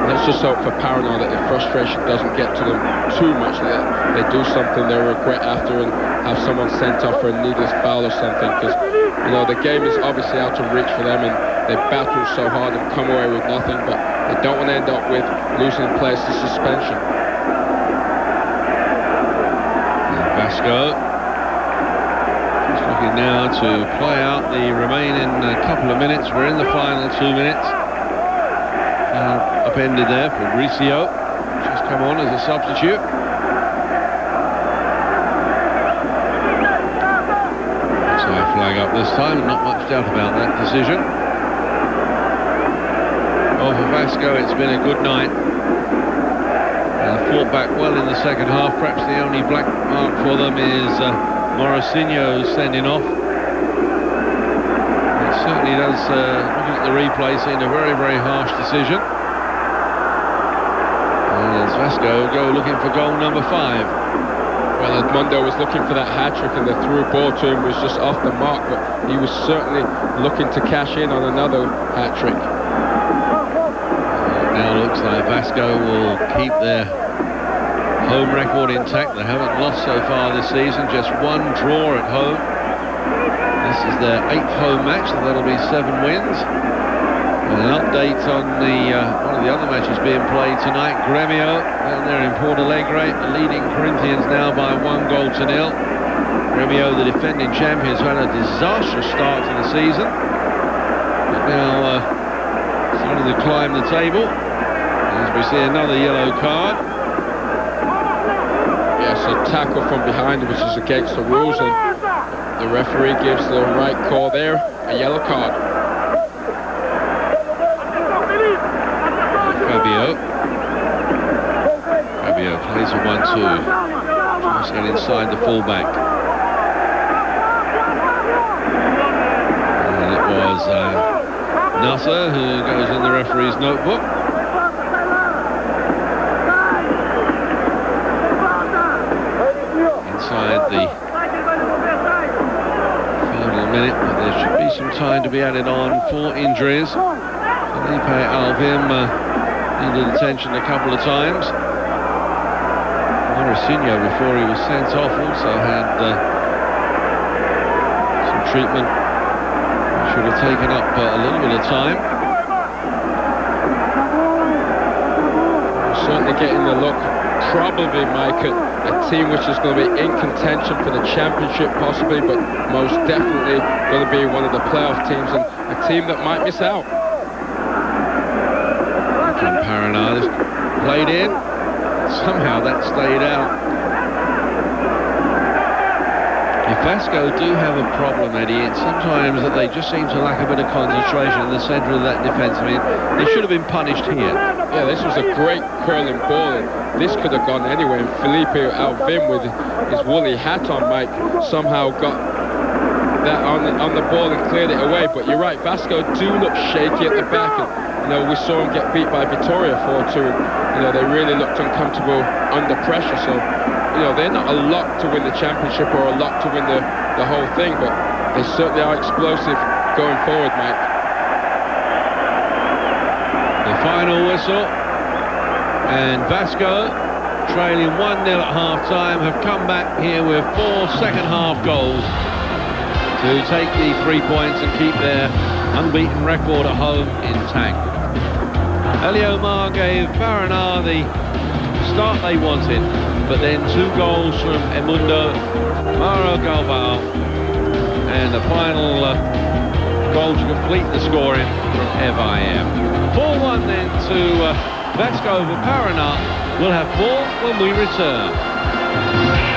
Let's just hope for Paraná that the frustration doesn't get to them too much, that they do something they regret after and have someone sent off for a needless foul or something, because, you know, the game is obviously out of reach for them, and they battled so hard and come away with nothing, but they don't want to end up with losing players to suspension. And Vasco is looking now to play out the remaining couple of minutes. We're in the final 2 minutes. Upended there for Fabricio, just come on as a substitute. So a flag up this time, not much doubt about that decision. Well, for Vasco, it's been a good night. Fought back well in the second half. Perhaps the only black mark for them is Mauricinho sending off. It certainly does, looking at the replay, seem a very, very harsh decision. And as Vasco go looking for goal number 5. Well, Edmundo was looking for that hat-trick, and the through ball to him was just off the mark, but he was certainly looking to cash in on another hat-trick. Now looks like Vasco will keep their home record intact. They haven't lost so far this season, just one draw at home. This is their 8th home match, so that'll be 7 wins. And an update on the one of the other matches being played tonight. Gremio down there in Porto Alegre, leading Corinthians now by 1-0. Gremio, the defending champions, had a disastrous start to the season, but now starting to climb the table. As we see another yellow card. Yes, a tackle from behind, which is against the rules, and the referee gives the right call there, a yellow card. Fabio plays a 1-2. Tries to get inside the fullback. And it was Nasser who goes in the referee's notebook. Inside the final minute, but there should be some time to be added on for injuries. Felipe Albim needed attention a couple of times. Mauricinho, before he was sent off, also had some treatment. Should have taken up a little bit of time. Certainly getting the look, probably, Mike, at a team which is going to be in contention for the championship possibly, but most definitely going to be one of the playoff teams, and a team that might miss out. From Paraná, played in. Somehow that stayed out. If Vasco do have a problem, Eddie, it's sometimes that they just seem to lack a bit of concentration in the centre of that defence. I mean, they should have been punished here. Yeah, this was a great curling ball, and this could have gone anywhere. And Felipe Alvim, with his woolly hat on, Mike, somehow got that on the ball and cleared it away. But you're right, Vasco do look shaky at the back. And, you know, we saw him get beat by Vitoria 4-2. You know, they really looked uncomfortable under pressure. So, you know, they're not a lock to win the championship or a lock to win the whole thing, but they certainly are explosive going forward, Mike. The final whistle, and Vasco, trailing 1-0 at half-time, have come back here with 4 second-half goals to take the 3 points and keep their unbeaten record at home intact. Elio Mar gave Paraná the start they wanted, but then 2 goals from Edmundo, Mauro Galvão, and the final goal to complete the scoring from FIM. 4-1 then to Vasco over Paraná. We'll have more when we return.